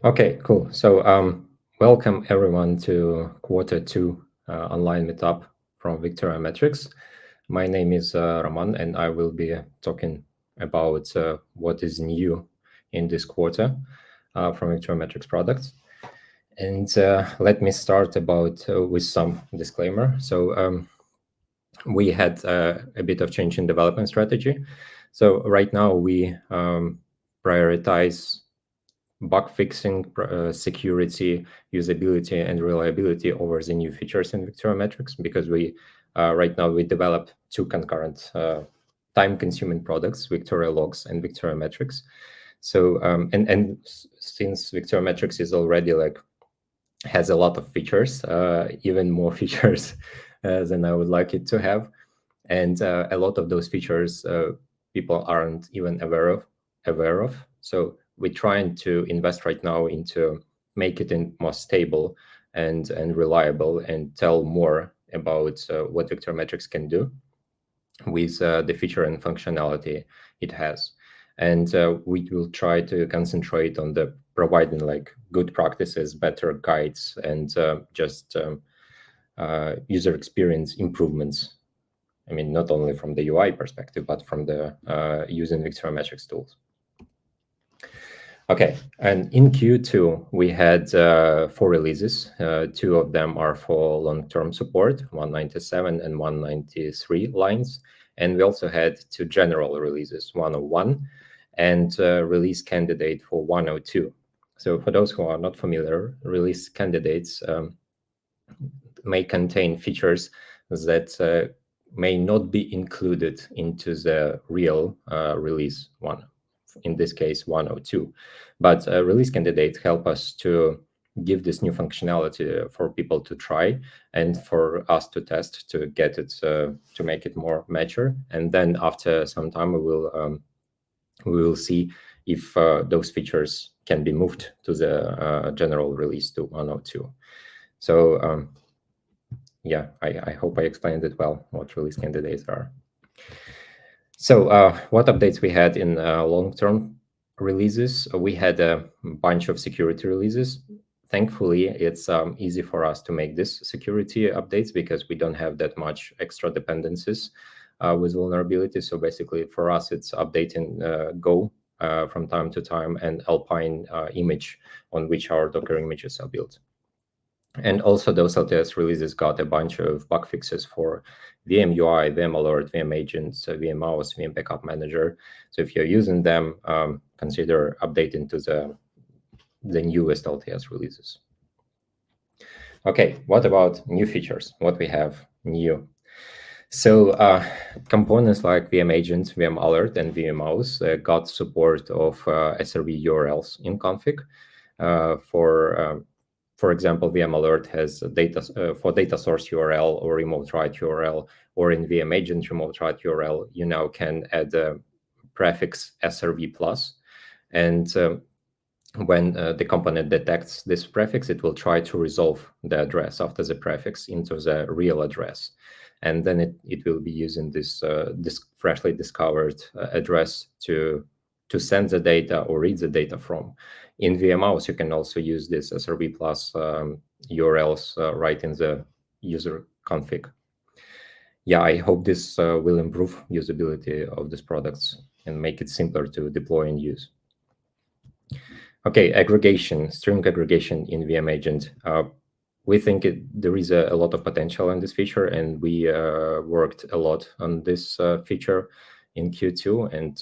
Okay, cool. So welcome everyone to Q2 online meetup from VictoriaMetrics. My name is Roman, and I will be talking about what is new in this quarter from VictoriaMetrics products. And let me start with some disclaimer. So we had a bit of change in development strategy. So right now we prioritize bug fixing, security, usability, and reliability over the new features in VictoriaMetrics, because we right now we develop two concurrent time-consuming products, VictoriaLogs and VictoriaMetrics. So and since VictoriaMetrics is already has a lot of features, even more features than I would like it to have, and a lot of those features people aren't even aware of. So we're trying to invest right now into make it more stable and reliable, and tell more about what VictoriaMetrics can do with the feature and functionality it has. And we will try to concentrate on the providing good practices, better guides, and just user experience improvements. I mean, not only from the UI perspective, but from the using VictoriaMetrics tools. Okay, and in Q2, we had 4 releases. 2 of them are for long-term support, 197 and 193 lines. And we also had 2 general releases, 101 and release candidate for 102. So for those who are not familiar, release candidates may contain features that may not be included into the real release one, in this case 102. But release candidates help us to give this new functionality for people to try and for us to test, to get it to make it more mature. And then after some time we will see if those features can be moved to the general release to 102. So yeah, I hope I explained it well, what release candidates are. So what updates we had in long-term releases? We had a bunch of security releases. Thankfully, it's easy for us to make this security updates because we don't have that much extra dependencies with vulnerability. So basically for us, it's updating Go from time to time and Alpine image on which our Docker images are built. And also those LTS releases got a bunch of bug fixes for vmui, vmalert, vmagent, vmauth, vmbackup manager. So if you're using them, consider updating to the newest LTS releases. Okay, what about new features? What we have new? So components like vmagent, vmalert, and vmauth got support of SRV URLs in config for example, vmalert has data for data source URL or remote write URL, or in vmagent remote write URL, you now can add a prefix SRV plus, and when the component detects this prefix, it will try to resolve the address after the prefix into the real address, and then it will be using this freshly discovered address to send the data or read the data from. In vmauth, you can also use this SRV plus URLs right in the user config. Yeah, I hope this will improve usability of these products and make it simpler to deploy and use. Okay, aggregation, string aggregation in vmagent. We think there is a lot of potential in this feature, and we worked a lot on this feature in Q2, and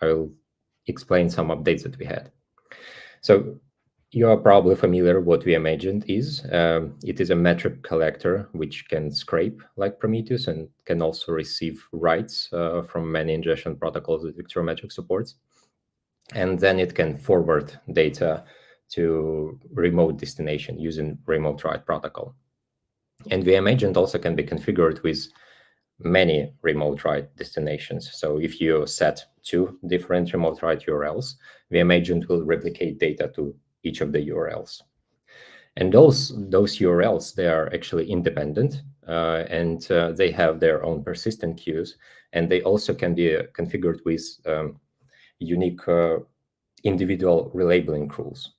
I'll explain some updates that we had. So you are probably familiar what vmagent is. It is a metric collector which can scrape like Prometheus and can also receive writes from many ingestion protocols that VictoriaMetrics supports. And then it can forward data to remote destination using remote write protocol. And vmagent also can be configured with many remote write destinations. So if you set 2 different remote write URLs, vmagent will replicate data to each of the URLs. And those URLs, they are actually independent, and they have their own persistent queues, and they also can be configured with unique individual relabeling rules.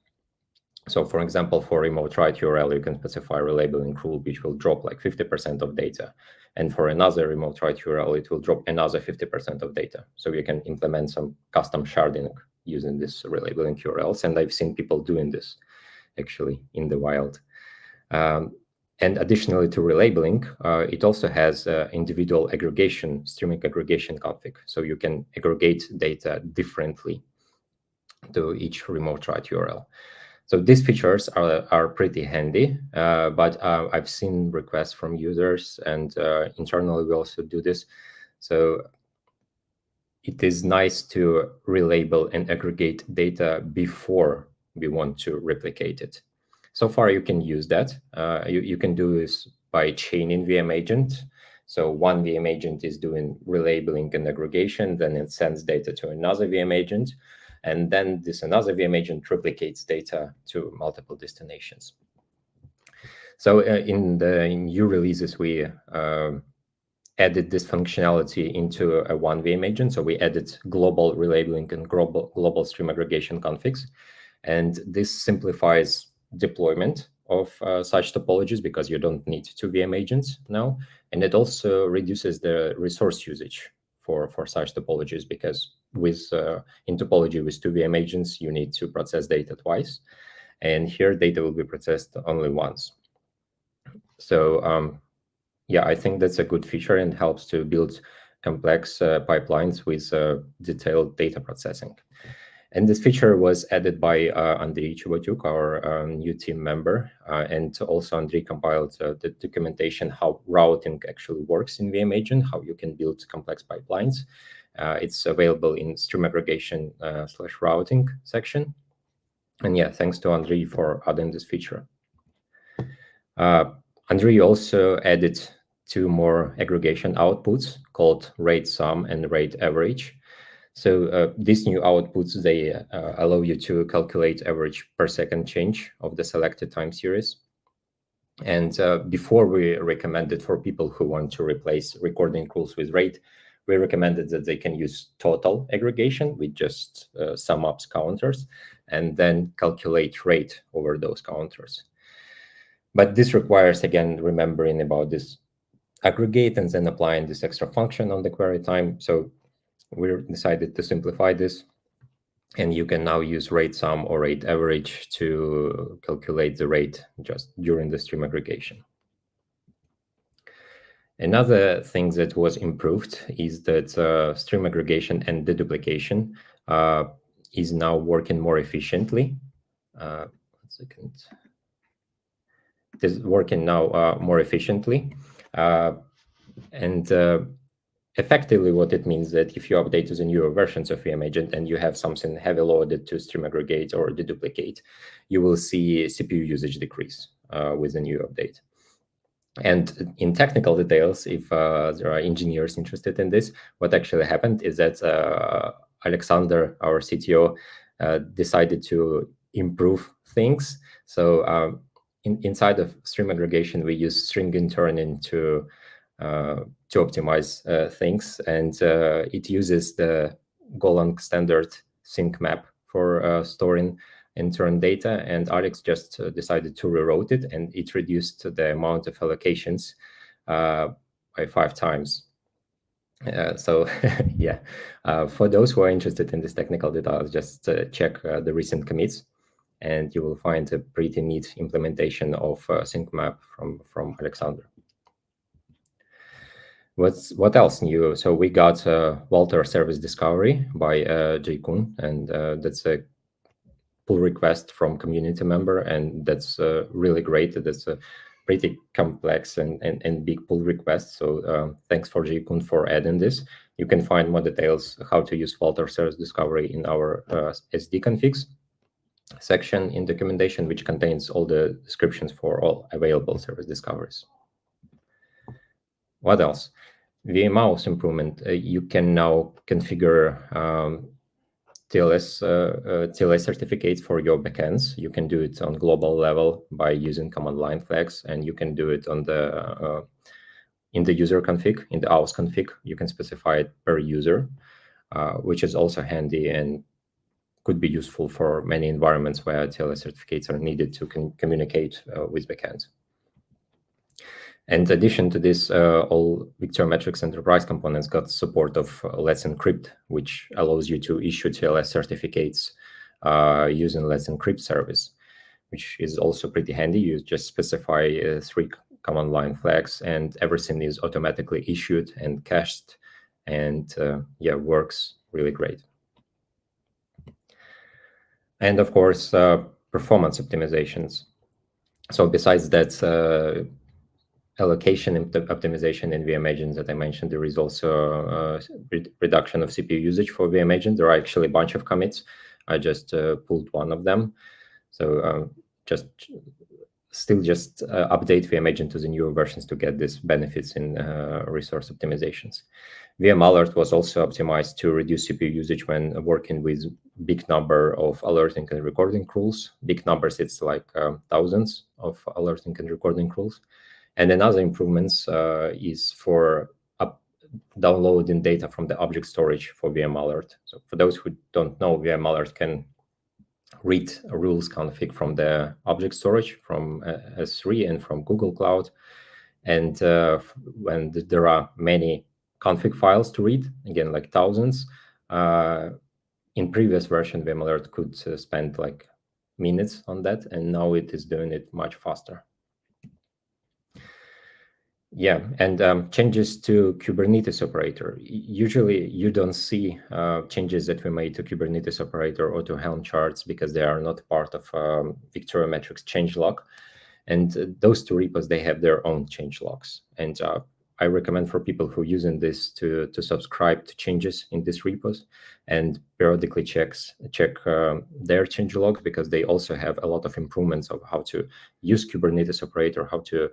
So for example, for remote write URL, you can specify relabeling rule, which will drop like 50% of data. And for another remote write URL, it will drop another 50% of data. So you can implement some custom sharding using this relabeling URLs. And I've seen people doing this actually in the wild. And additionally to relabeling, it also has individual aggregation, streaming aggregation config. So you can aggregate data differently to each remote write URL. So these features are pretty handy, but I've seen requests from users, and internally we also do this. So it is nice to relabel and aggregate data before we want to replicate it. So far, you can use that. You can do this by chaining vmagent. So one vmagent is doing relabeling and aggregation, then it sends data to another vmagent, and then this another vmagent replicates data to multiple destinations. So in new releases, we added this functionality into a one vmagent. So we added global relabeling and global stream aggregation configs. And this simplifies deployment of such topologies because you don't need two vmagents now. And it also reduces the resource usage for such topologies, because with in topology with two vmagents, you need to process data twice. And here data will be processed only once. So yeah, I think that's a good feature and helps to build complex pipelines with detailed data processing. And this feature was added by Andrei Chivotyuk, our new team member, and also Andrei compiled the documentation how routing actually works in vmagent, how you can build complex pipelines. It's available in stream aggregation / routing section. And yeah, thanks to Andrei for adding this feature. Andrei also added two more aggregation outputs called rate sum and rate average. So these new outputs, they allow you to calculate average per second change of the selected time series. And before we recommended for people who want to replace recording rules with rate, we recommended that they can use total aggregation with just sum ups counters and then calculate rate over those counters. But this requires, again, remembering about this aggregate and then applying this extra function on the query time. So we decided to simplify this, and you can now use rate sum or rate average to calculate the rate just during the stream aggregation. Another thing that was improved is that stream aggregation and deduplication is now working more efficiently. 1 second. It is working now more efficiently. Effectively, what it means that if you update to the newer versions of vmagent and you have something heavy loaded to stream aggregate or deduplicate, you will see CPU usage decrease with the new update. And in technical details, if there are engineers interested in this, what actually happened is that Alexander, our CTO, decided to improve things. So inside of stream aggregation, we use string interning to optimize things, and it uses the Golang standard sync map for storing intern data, and Alex just decided to rewrote it, and it reduced the amount of allocations by 5 times. So yeah, for those who are interested in this technical details, just check the recent commits, and you will find a pretty neat implementation of sync map from Alexander. What else new? So we got Vultr service discovery by Jay Kun, and that's a pull request from community member, and that's really great. That's a pretty complex and big pull request. So thanks for Jay Kun for adding this. You can find more details how to use Vultr service discovery in our SD configs section in documentation, which contains all the descriptions for all available service discoveries. What else? vmauth improvement. You can now configure TLS certificates for your backends. You can do it on global level by using command line flags, and you can do it on the in the user config, in the auth config. You can specify it per user, which is also handy and could be useful for many environments where TLS certificates are needed to communicate with backend. In addition to this, all VictoriaMetrics enterprise components got support of Let's Encrypt, which allows you to issue TLS certificates using Let's Encrypt service, which is also pretty handy. You just specify 3 command line flags, and everything is automatically issued and cached, and yeah, works really great. And of course, performance optimizations. So besides that, allocation optimization in vmagent that I mentioned, there is also reduction of CPU usage for vmagent. There are actually a bunch of commits. I just pulled one of them. So still update vmagent to the newer versions to get these benefits in resource optimizations. vmalert was also optimized to reduce CPU usage when working with big number of alerting and recording rules. Big numbers, it's like thousands of alerting and recording rules. And another improvements is for downloading data from the object storage for vmalert. So for those who don't know, vmalert can read rules config from the object storage from S3 and from Google Cloud. And when there are many config files to read, again, like thousands, in previous version, vmalert could spend like minutes on that, and now it is doing it much faster. Yeah, and changes to Kubernetes operator. Usually you don't see changes that we made to Kubernetes operator or to Helm charts because they are not part of VictoriaMetrics changelog. And those 2 repos, they have their own changelogs. And I recommend for people who are using this to subscribe to changes in these repos and periodically check their changelogs, because they also have a lot of improvements of how to use Kubernetes operator, how to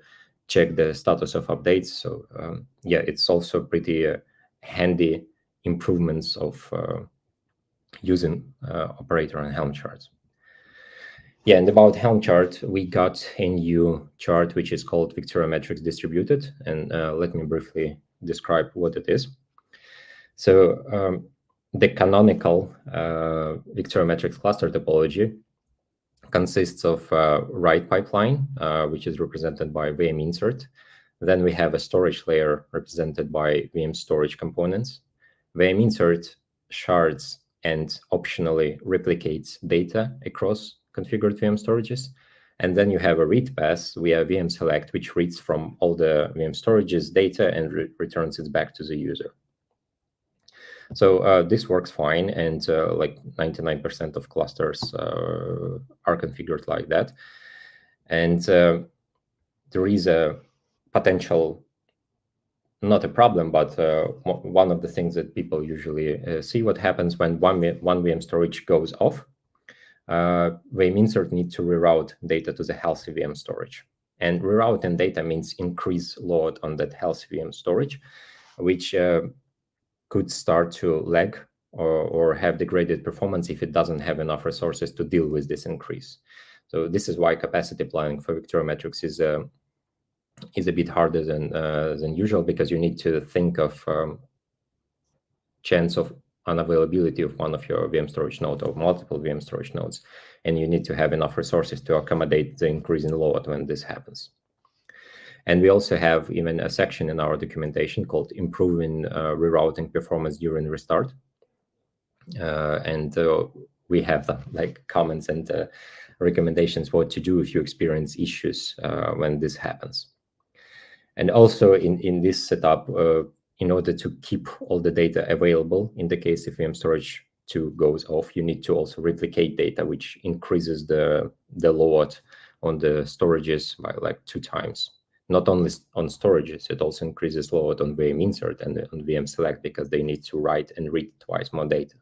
check the status of updates. So yeah, it's also pretty handy improvements of using operator and Helm charts. Yeah, and about Helm chart, we got a new chart which is called VictoriaMetrics Distributed, and let me briefly describe what it is. So the canonical VictoriaMetrics cluster topology consists of write pipeline, which is represented by vminsert. Then we have a storage layer represented by VM storage components. vminsert shards and optionally replicates data across configured VM storages. And then you have a read pass via vmselect, which reads from all the VM storages data and returns it back to the user. So this works fine, and like 99% of clusters are configured like that. And there is a potential, not a problem, but one of the things that people usually see what happens when one VM storage goes off. vminsert needs to reroute data to the healthy VM storage. And rerouting data means increase load on that healthy VM storage, which could start to lag or have degraded performance if it doesn't have enough resources to deal with this increase. So this is why capacity planning for VictoriaMetrics is a bit harder than usual, because you need to think of chance of unavailability of one of your VM storage node or multiple VM storage nodes, and you need to have enough resources to accommodate the increase in load when this happens. And we also have even a section in our documentation called improving rerouting performance during restart. And we have like comments and recommendations what to do if you experience issues when this happens. And also in this setup, in order to keep all the data available, in the case if VM storage 2 goes off, you need to also replicate data, which increases the load on the storages by like 2 times. Not only on storages, it also increases load on vminsert and on vmselect, because they need to write and read twice more data.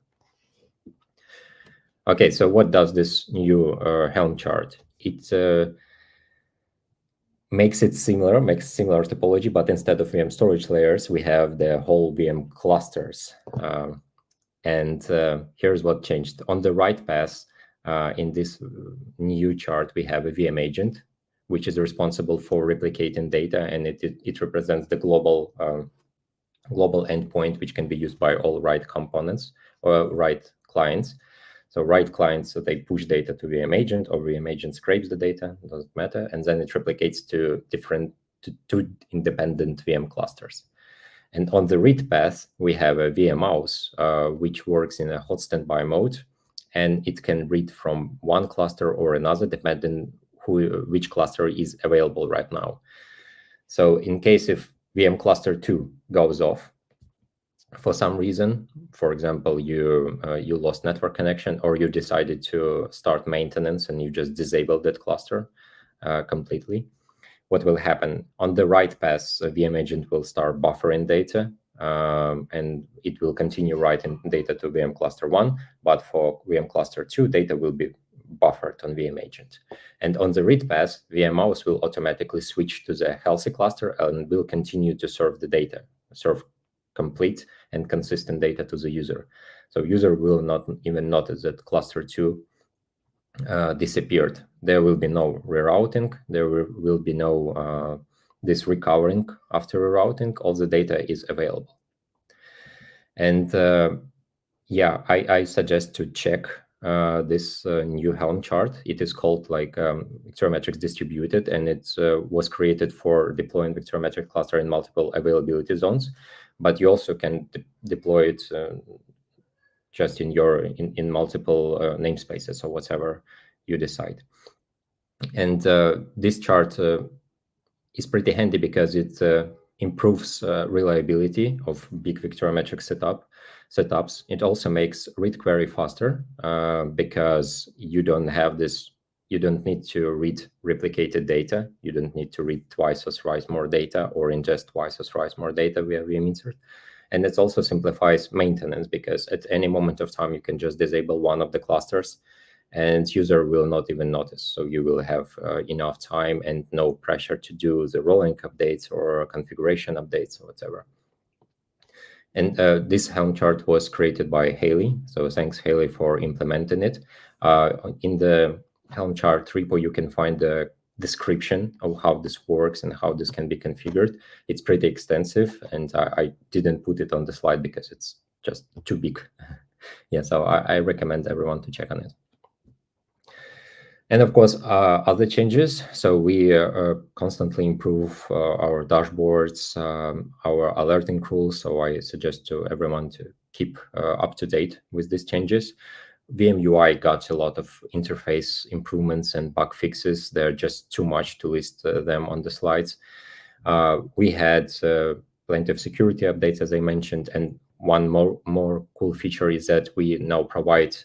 Okay, so what does this new Helm chart? It makes similar topology, but instead of VM storage layers, we have the whole VM clusters. And here's what changed. On the right pass, in this new chart, we have a vmagent, which is responsible for replicating data, and it represents the global endpoint, which can be used by all write components or write clients. So write clients, so they push data to vmagent, or vmagent scrapes the data, doesn't matter, and then it replicates to two independent VM clusters. And on the read path, we have a vmauth, which works in a hot standby mode, and it can read from one cluster or another, depending which cluster is available right now. So in case if VM cluster 2 goes off for some reason, for example, you lost network connection, or you decided to start maintenance and you just disabled that cluster completely, what will happen on the write path? vmagent will start buffering data, and it will continue writing data to VM cluster 1, but for VM cluster 2, data will be buffered on vmagent. And on the read path, vmauth will automatically switch to the healthy cluster and will continue to serve the data, serve complete and consistent data to the user. So user will not even notice that cluster 2 disappeared. There will be no rerouting. There will be no this recovering after rerouting. All the data is available. And yeah, I suggest to check this new Helm chart. It is called like VictoriaMetrics distributed, and it was created for deploying VictoriaMetrics cluster in multiple availability zones. But you also can deploy it just in multiple namespaces or whatever you decide. And this chart is pretty handy because it improves reliability of big VictoriaMetrics setups. It also makes read query faster because you don't need to read replicated data. You don't need to read twice or thrice more data or ingest twice or thrice more data via vminsert. And it also simplifies maintenance because at any moment of time, you can just disable one of the clusters and user will not even notice. So you will have enough time and no pressure to do the rolling updates or configuration updates or whatever. And this Helm chart was created by Haley. So thanks, Haley, for implementing it. In the Helm chart repo, you can find the description of how this works and how this can be configured. It's pretty extensive, and I didn't put it on the slide because it's just too big. Yeah, so I recommend everyone to check on it. And of course, other changes. So we constantly improve our dashboards, our alerting rules. So I suggest to everyone to keep up to date with these changes. VMUI got a lot of interface improvements and bug fixes. They're just too much to list them on the slides. We had plenty of security updates, as I mentioned, and one more cool feature is that we now provide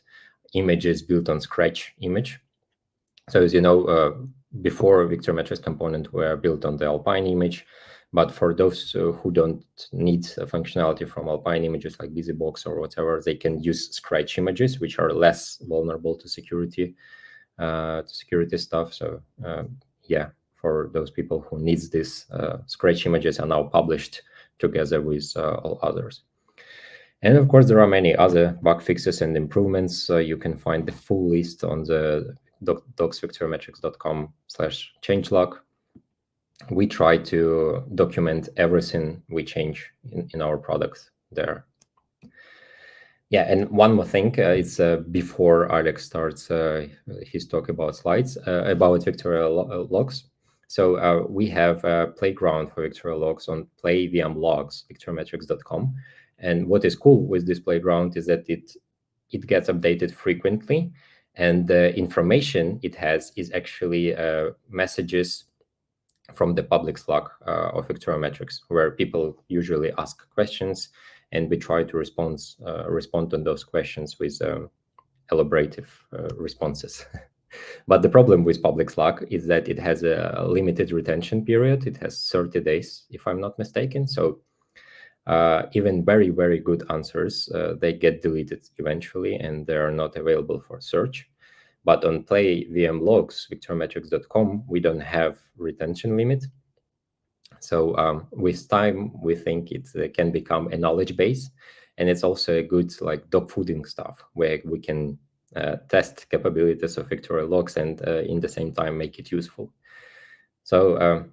images built on Scratch image. So as you know, before VictoriaMetrics components were built on the Alpine image, but for those who don't need functionality from Alpine images like BusyBox or whatever, they can use Scratch images, which are less vulnerable to security stuff. So yeah, for those people who needs this, Scratch images are now published together with all others. And of course, there are many other bug fixes and improvements. You can find the full list on the docs.victoriametrics.com/changelog. We try to document everything we change in our products there. Yeah, and one more thing, it's before Alex starts his talk about slides, about VictoriaLogs. So we have a playground for VictoriaLogs on play.vmlogs, victoriametrics.com. And what is cool with this playground is that it gets updated frequently. And the information it has is actually messages from the public Slack of VictoriaMetrics, where people usually ask questions, and we try to respond on those questions with elaborative responses. But the problem with public Slack is that it has a limited retention period. It has 30 days, if I'm not mistaken. So even very, very good answers, they get deleted eventually, and they are not available for search. But on play.vmlogs, victoriametrics.com, we don't have retention limit. So with time, we think it can become a knowledge base. And it's also a good like dogfooding stuff where we can test capabilities of VictoriaLogs and in the same time make it useful. So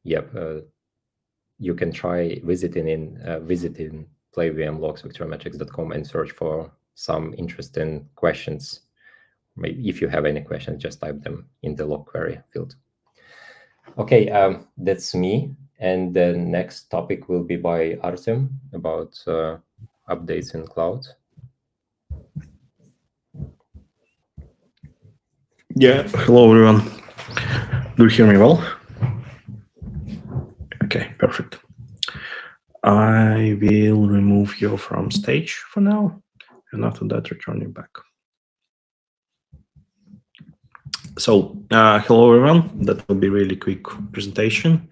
you can try visiting play.vmlogs, victoriametrics.com and search for some interesting questions. Maybe if you have any questions, just type them in the log query field. Okay, that's me. And the next topic will be by Artem about updates in cloud. Yeah, hello everyone. Do you hear me well? Okay, perfect. I will remove you from stage for now, and after that return you back. So, hello everyone. That will be really quick presentation.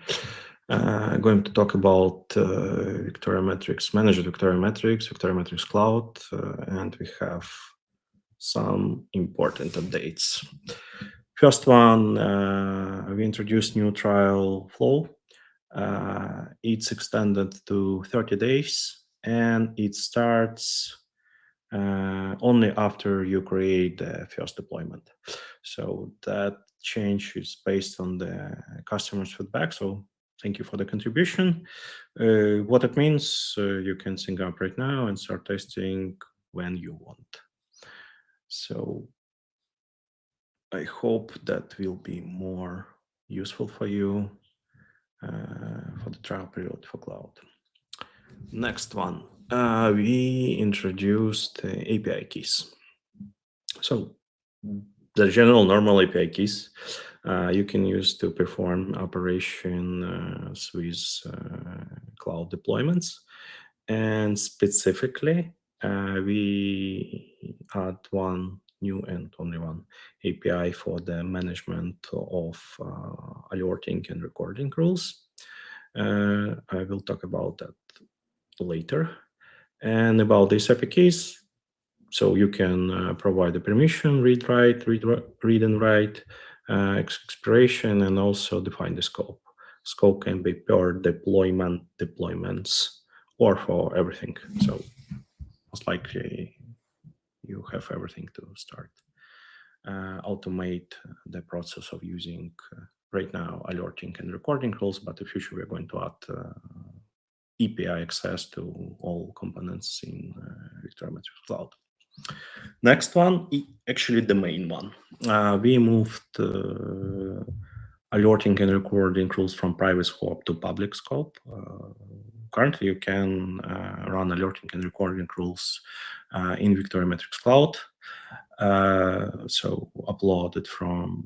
Going to talk about VictoriaMetrics, Managed VictoriaMetrics, VictoriaMetrics Cloud, and we have some important updates. First one, we introduced new trial flow. It's extended to 30 days, and it starts only after you create the first deployment. So that change is based on the customer's feedback. So thank you for the contribution. What it means, you can sync up right now and start testing when you want. So I hope that will be more useful for you for the trial period for cloud. Next one, we introduced API keys. So the general normal API keys you can use to perform operations with cloud deployments. And specifically, we add one new and only one API for the management of alerting and recording rules. I will talk about that later. And about these API keys, so you can provide the permission, read and write, expiration, and also define the scope. Scope can be per deployments, or for everything. So most likely you have everything to start. Automate the process of using right now alerting and recording rules, but in the future we're going to add API access to all components in VictoriaMetrics Cloud. Next one, actually the main one. We moved alerting and recording rules from private scope to public scope. Currently, you can run alerting and recording rules in VictoriaMetrics Cloud. So upload it from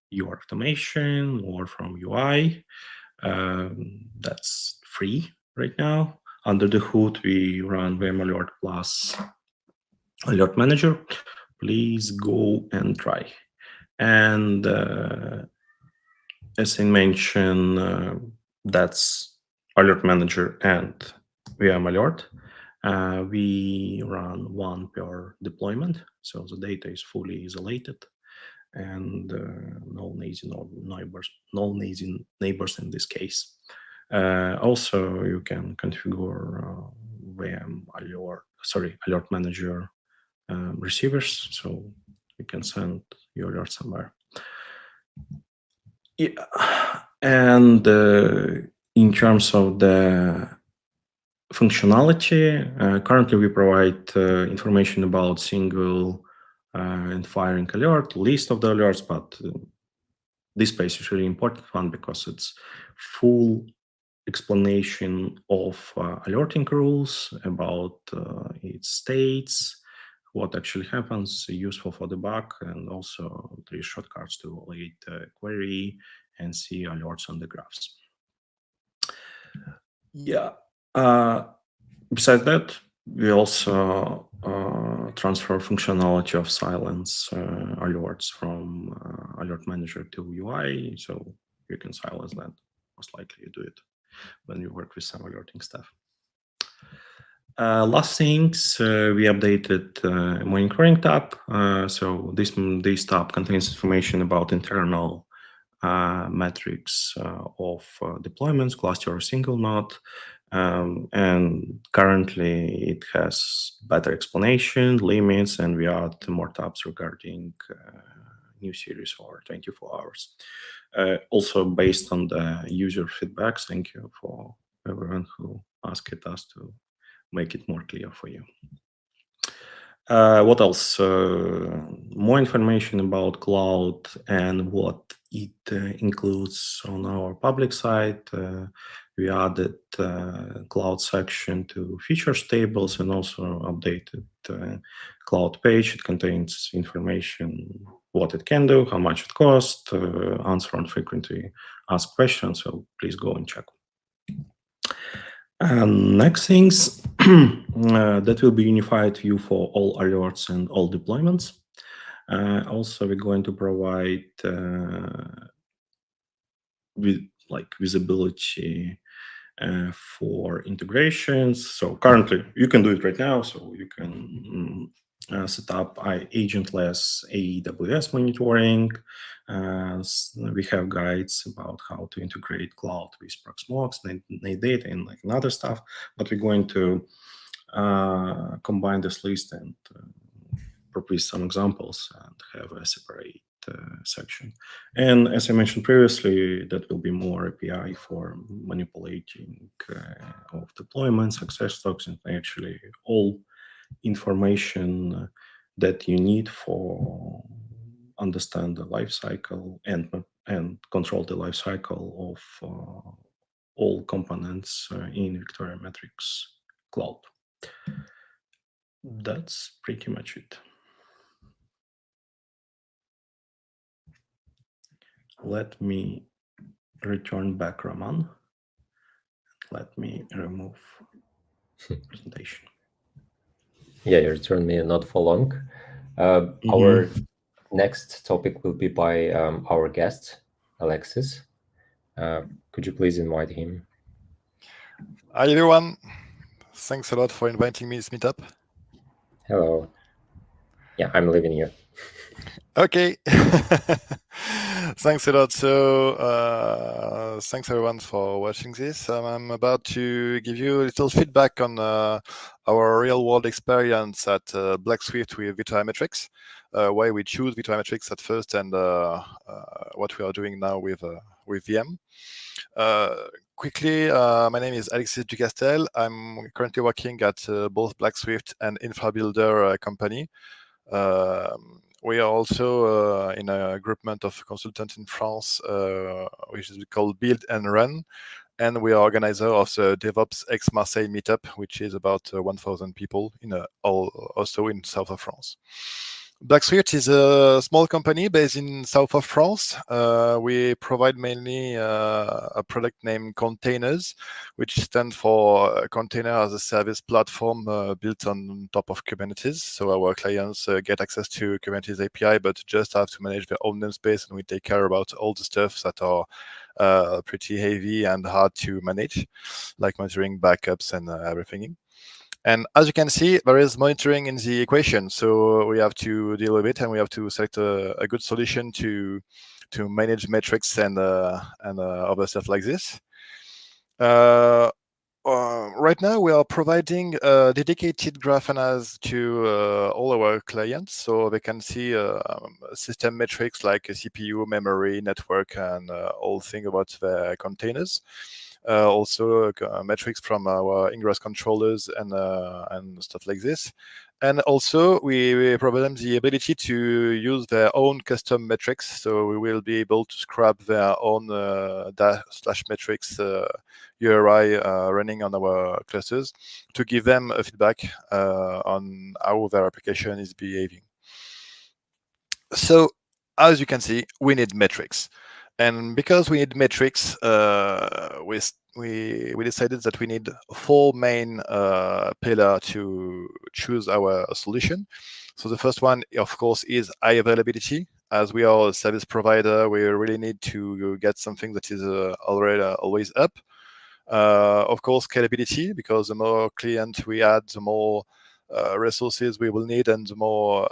your automation or from UI. That's free right now. Under the hood, we run vmalert plus alert manager. Please go and try. And as I mentioned, that's alert manager and vmalert. We run one per deployment, so the data is fully isolated, and no noisy neighbors in this case. Also, you can configure alert manager receivers, so you can send your alert somewhere. Yeah, and in terms of the functionality, currently we provide information about single and firing alert, list of the alerts, but this page is really important one because it's full explanation of alerting rules, about its states, what actually happens, useful for debug, and also there is shortcuts to await query and see alerts on the graphs. Yeah. Besides that, we also transfer functionality of silence alerts from alert manager to UI, so you can silence that. Most likely you do it when you work with some alerting stuff. Last things, we updated monitoring tab. So this tab contains information about internal metrics of deployments, cluster or single node. And currently it has better explanation, limits, and we add more tabs regarding new series or 24 hours. Also based on the user feedbacks, thank you for everyone who asked us to make it more clear for you. What else? More information about cloud and what it includes on our public site. We added cloud section to features tables and also updated cloud page. It contains information, what it can do, how much it costs, answer on frequently asked questions. So please go and check. And next things, that will be unified view for all alerts and all deployments. Also, we're going to provide with visibility for integrations. So currently, you can do it right now. So you can set up agentless AWS monitoring. We have guides about how to integrate cloud with Proxmox, data, and other stuff. But we're going to combine this list and propose some examples and have a separate section. And as I mentioned previously, that will be more API for manipulating of deployment, success stocks, and actually all information that you need for understand the life cycle and control the life cycle of all components in VictoriaMetrics cloud. That's pretty much it. Let me return back Roman. Let me remove presentation. Yeah, you returned me not for long. Our next topic will be by our guest, Alexis. Could you please invite him? Hi, everyone. Thanks a lot for inviting me to this meetup. Hello. Yeah, I'm leaving you. Okay. Thanks a lot. So thanks everyone for watching this. I'm about to give you a little feedback on our real world experience at Blackswift with VictoriaMetrics, why we choose VictoriaMetrics at first, and what we are doing now with VM. Quickly, my name is Alexis Ducastel. I'm currently working at both Blackswift and InfraBuilder company. We are also in a groupment of consultants in France, which is called Build and Run. And we are organizer of the DevOps Aix-Marseille meetup, which is about 1,000 people also in south of France. Blackswift is a small company based in south of France. We provide mainly a product named Containers, which stands for Container as a Service Platform built on top of Kubernetes. So our clients get access to Kubernetes API, but just have to manage their own namespace, and we take care about all the stuff that are pretty heavy and hard to manage, like monitoring backups and everything. And as you can see, there is monitoring in the equation. So we have to deal with it, and we have to select a good solution to manage metrics and other stuff like this. Right now, we are providing a dedicated graph analysis to all our clients, so they can see system metrics like CPU, memory, network, and all things about the containers. Also metrics from our ingress controllers and stuff like this. And also we provide them the ability to use their own custom metrics. So we will be able to scrap their own /metrics URI running on our clusters to give them a feedback on how their application is behaving. So as you can see, we need metrics. And because we need metrics, we decided that we need 4 main pillars to choose our solution. So the first one, of course, is high availability. As we are a service provider, we really need to get something that is already always up. Of course, scalability, because the more clients we add, the more resources we will need, and the more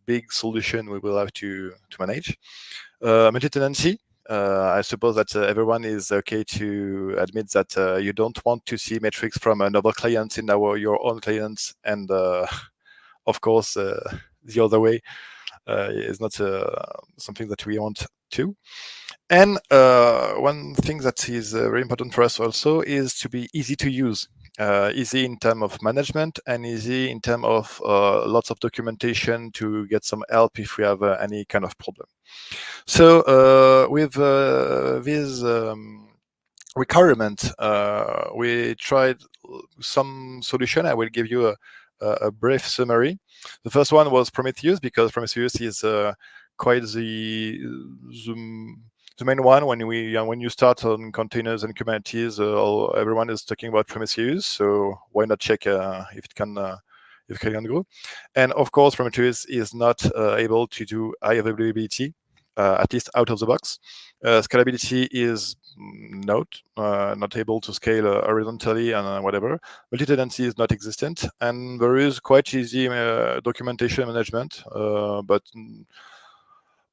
big solution we will have to manage. Multi-tenancy. I suppose that everyone is okay to admit that you don't want to see metrics from another client in your own clients, and of course the other way is not something that we want to. And one thing that is very important for us also is to be easy to use. easy in terms of management and easy in terms of lots of documentation to get some help if we have any kind of problem. So with this requirement, we tried some solution. I will give you a brief summary. The first one was Prometheus, because Prometheus is quite the main one when you start on containers and Kubernetes. Everyone is talking about Prometheus, so why not check if it can go? And of course, Prometheus is not able to do high availability, at least out of the box. Scalability is not able to scale horizontally and whatever. Multi-tenancy is not existent, and there is quite easy documentation management, but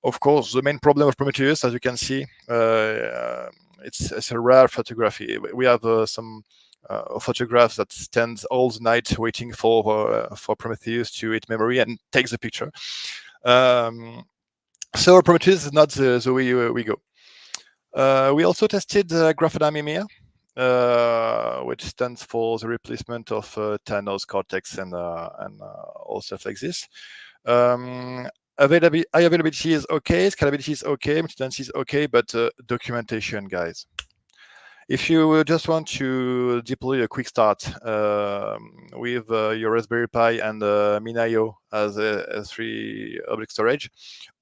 of course, the main problem of Prometheus, as you can see, it's a rare photography. We have some photographs that stands all the night waiting for Prometheus to hit memory and takes the picture. So Prometheus is not the way we go. We also tested Grafana Mimir, which stands for the replacement of Thanos, Cortex, and all stuff like this. Availability is okay, scalability is okay, multi-tenancy is okay, but documentation, guys. If you just want to deploy a quick start with your Raspberry Pi and Min.io as S3 object storage,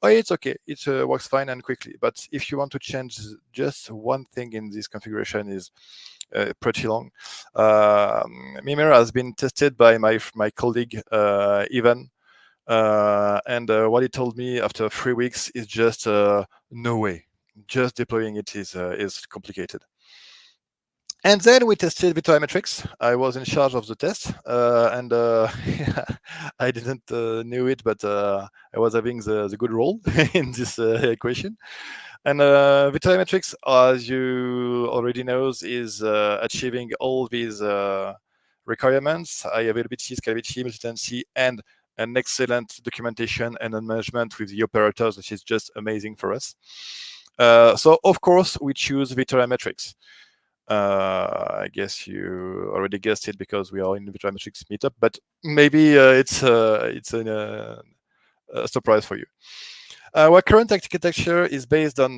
it's okay. It works fine and quickly. But if you want to change just one thing in this configuration, is pretty long. Mimir has been tested by my colleague Ivan. And what he told me after 3 weeks is just no way. Just deploying it is complicated. And then we tested VictoriaMetrics. I was in charge of the test, and I didn't knew it, but I was having the good role in this equation. And VictoriaMetrics, as you already know, is achieving all these requirements: high availability, scalability, multi-tenancy, and an excellent documentation and management with the operators, which is just amazing for us. So of course we choose VictoriaMetrics. I guess you already guessed it because we are in the VictoriaMetrics meetup, but maybe it's a surprise for you. Our current architecture is based on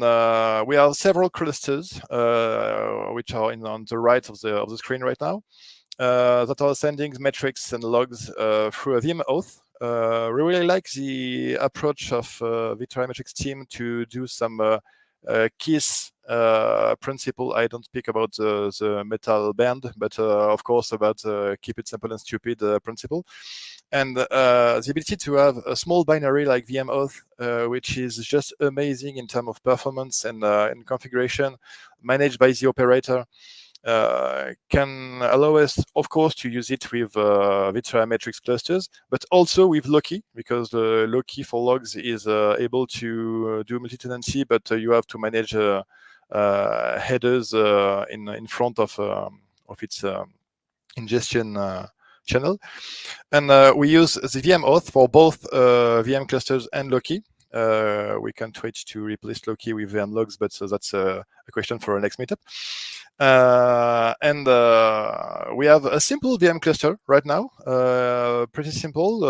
we have several clusters which are on the right of the screen right now that are sending metrics and logs through a vmauth. We really like the approach of VictoriaMetrics team to do some KISS principle. I don't speak about the metal band, but of course about keep it simple and stupid principle. And the ability to have a small binary like vmauth, which is just amazing in terms of performance and configuration, managed by the operator, can allow us, of course, to use it with VictoriaMetrics clusters, but also with Loki, because the Loki for logs is able to do multi-tenancy, but you have to manage headers in front of its ingestion channel. And we use the vmauth for both VM clusters and Loki. We can't wait to replace Loki with vmlogs, but that's a question for our next meetup. And we have a simple VM cluster right now, pretty simple.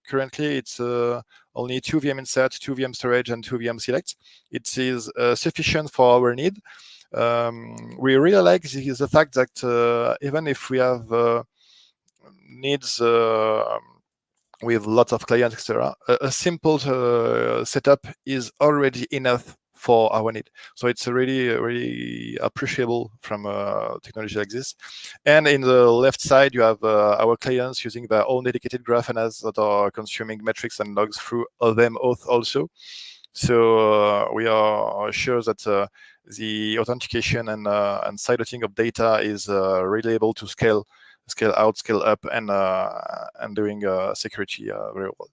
Currently, it's only 2 VM insert, 2 VM storage, and 2 VM select. It is sufficient for our need. We really like the fact that even if we have needs with lots of clients, etc., a simple setup is already enough for our need. So it's really appreciable from technology like this. And in the left side, you have our clients using their own dedicated Grafana's that are consuming metrics and logs through vmauth also. So we are sure that the authentication and sideloading of data is really able to scale out, scale up, and doing security very well.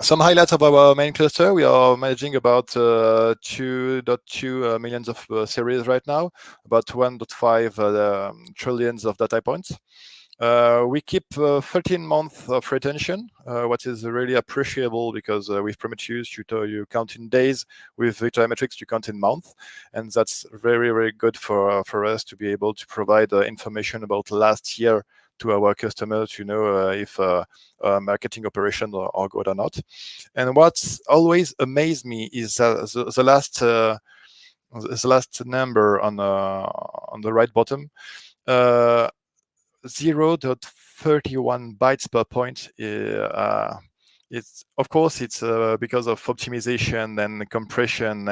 Some highlights of our main cluster: we are managing about 2.2 millions of series right now, about 1.5 trillions of data points. We keep 13 months of retention, what is really appreciable because with Prometheus you count in days, with VictoriaMetrics you count in months, and that's very, very good for us to be able to provide information about last year to our customers, if marketing operation are good or not. And what's always amazed me is the last number on the right bottom. 0.31 bytes per point. It's of course it's because of optimization and compression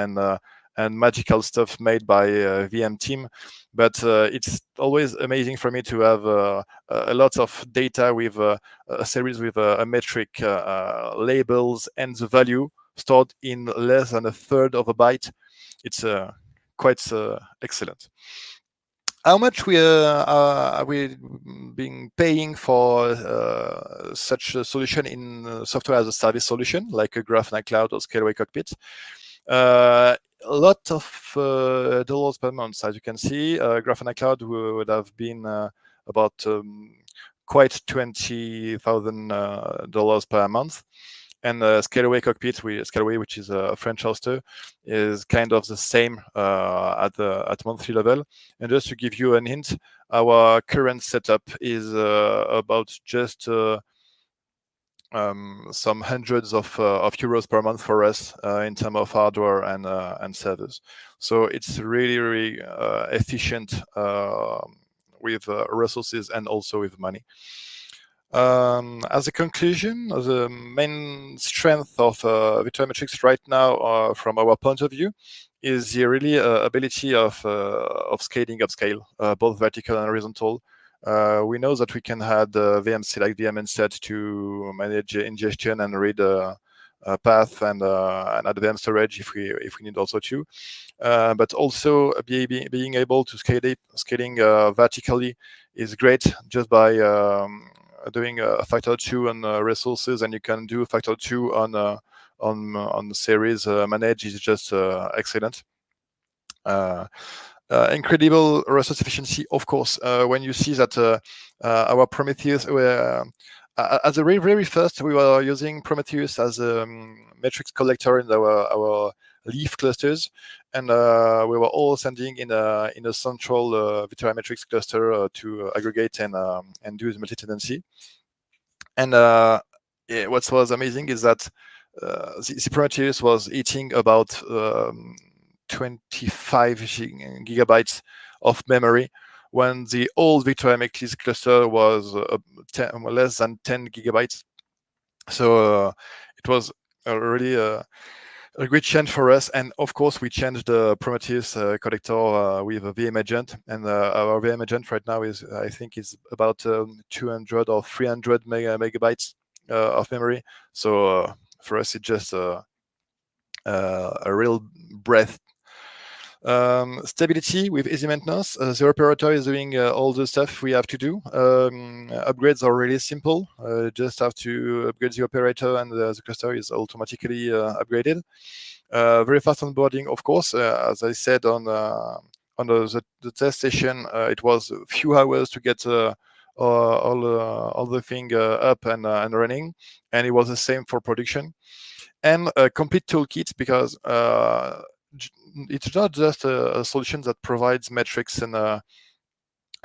and magical stuff made by VM team, but it's always amazing for me to have a lot of data with a series with a metric labels and the value stored in less than a third of a byte. It's quite excellent. How much we been paying for such a solution in software as a service solution like a Graph Cloud or Scaleway Cockpit? A lot of dollars per month, as you can see. Graph Cloud would have been about quite $20,000 per month. And Scaleway Cockpit, Scaleway, which is a French hoster, is kind of the same at monthly level. And just to give you an hint, our current setup is about just some hundreds of euros per month for us in terms of hardware and servers. So it's really, really efficient with resources and also with money. As a conclusion, the main strength of VictoriaMetrics right now, from our point of view, is the really ability of scaling upscale, both vertical and horizontal. We know that we can add VMC like vmagent to manage ingestion and read path and advanced storage if we need also to. But also being able to scaling vertically is great just by doing a factor 2 on resources, and you can do factor 2 on series manage is just excellent. Incredible resource efficiency, of course, when you see that our Prometheus at the very, very first, we were using Prometheus as a metrics collector in our leaf clusters, and we were all sending in a central VictoriaMetrics cluster to aggregate and do the multi-tenancy. And what was amazing is that the Prometheus was eating about 25 gigabytes of memory, when the old VictoriaMetrics cluster was less than 10 gigabytes. So it was really a great change for us. And of course, we changed the Prometheus connector with a vmagent, and our vmagent right now is, I think, is about 200 or 300 megabytes of memory. So for us, it's just a real breath. Stability with easy maintenance. The operator is doing all the stuff we have to do. Upgrades are really simple. Just have to upgrade the operator, and the cluster is automatically upgraded. Very fast onboarding, of course. As I said on the test session, it was a few hours to get all the thing up and running, and it was the same for production. And a complete toolkit, because it's not just a solution that provides metrics and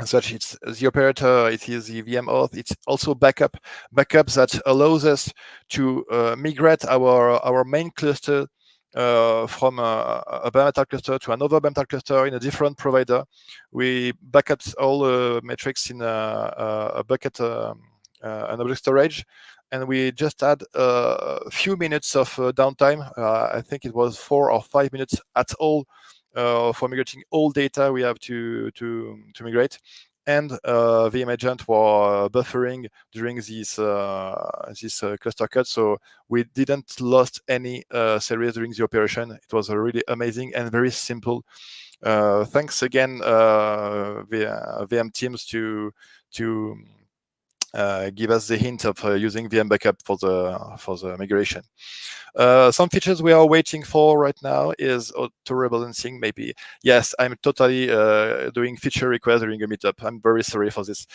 such. It's the operator, it is the vmauth, it's also backup that allows us to migrate our main cluster from a bare metal cluster to another bare metal cluster in a different provider. We back up all the metrics in a bucket, an object storage, and we just had a few minutes of downtime. I think it was 4 or 5 minutes at all for migrating all data we have to migrate. And vmagent were buffering during this cluster cut, so we didn't lost any series during the operation. It was really amazing and very simple. Thanks again, VM teams to give us the hint of using VM backup for the migration. Some features we are waiting for right now is auto-rebalancing. Maybe yes, I'm totally doing feature requests during a meetup. I'm very sorry for this.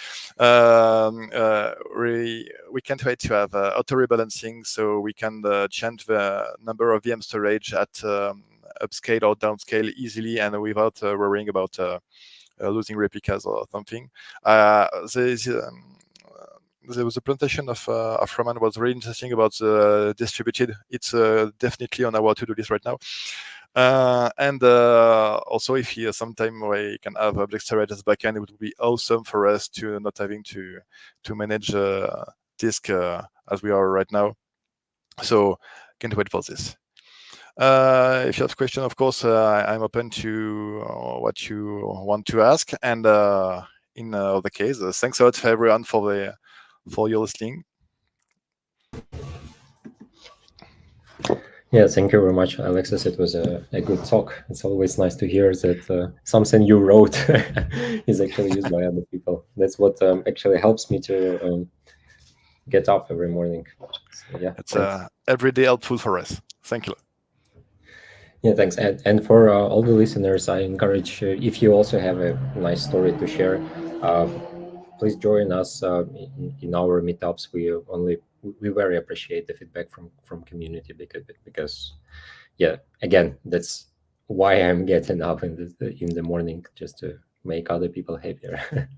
We can't wait to have auto-rebalancing, so we can change the number of VM storage at upscale or downscale easily and without worrying about losing replicas or something. There was a presentation of Roman was really interesting about distributed. It's definitely on our to-do list right now. And also, if he sometime we can have object storage as backend, it would be awesome for us to not having to manage disk as we are right now. So can't wait for this. If you have a question, of course, I'm open to what you want to ask. And in the case, thanks a lot for everyone for your listening. Yeah, thank you very much, Alexis. It was a good talk. It's always nice to hear that something you wrote is actually used by other people. That's what actually helps me to get up every morning. So, yeah, it's everyday helpful for us. Thank you. Yeah, thanks. And for all the listeners, I encourage, if you also have a nice story to share, please join us in our meetups. We very appreciate the feedback from community because yeah, again, that's why I'm getting up in the morning, just to make other people happier.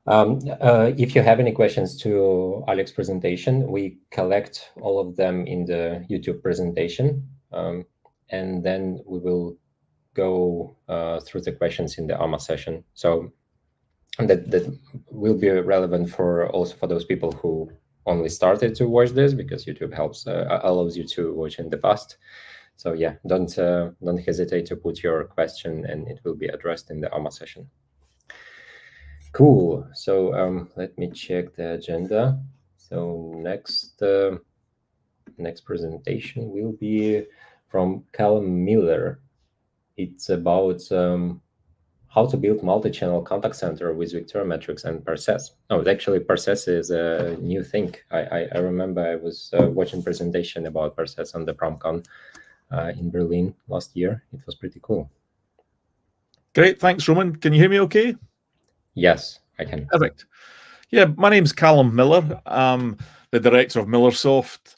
If you have any questions to Alex's presentation, we collect all of them in the YouTube presentation, and then we will go through the questions in the AMA session. So that will be relevant for those people who only started to watch this, because YouTube allows you to watch in the past. So yeah, don't hesitate to put your question, and it will be addressed in the AMA session. Cool. So let me check the agenda. So next presentation will be from Calum Miller. It's about how to build multi-channel contact center with VictoriaMetrics and Parses. Oh, actually, Parses is a new thing. I remember I was watching presentation about Parses on the PromCon in Berlin last year. It was pretty cool. Great, thanks, Roman. Can you hear me okay? Yes, I can. Perfect. Yeah, my name's Calum Miller. I'm the director of Millersoft.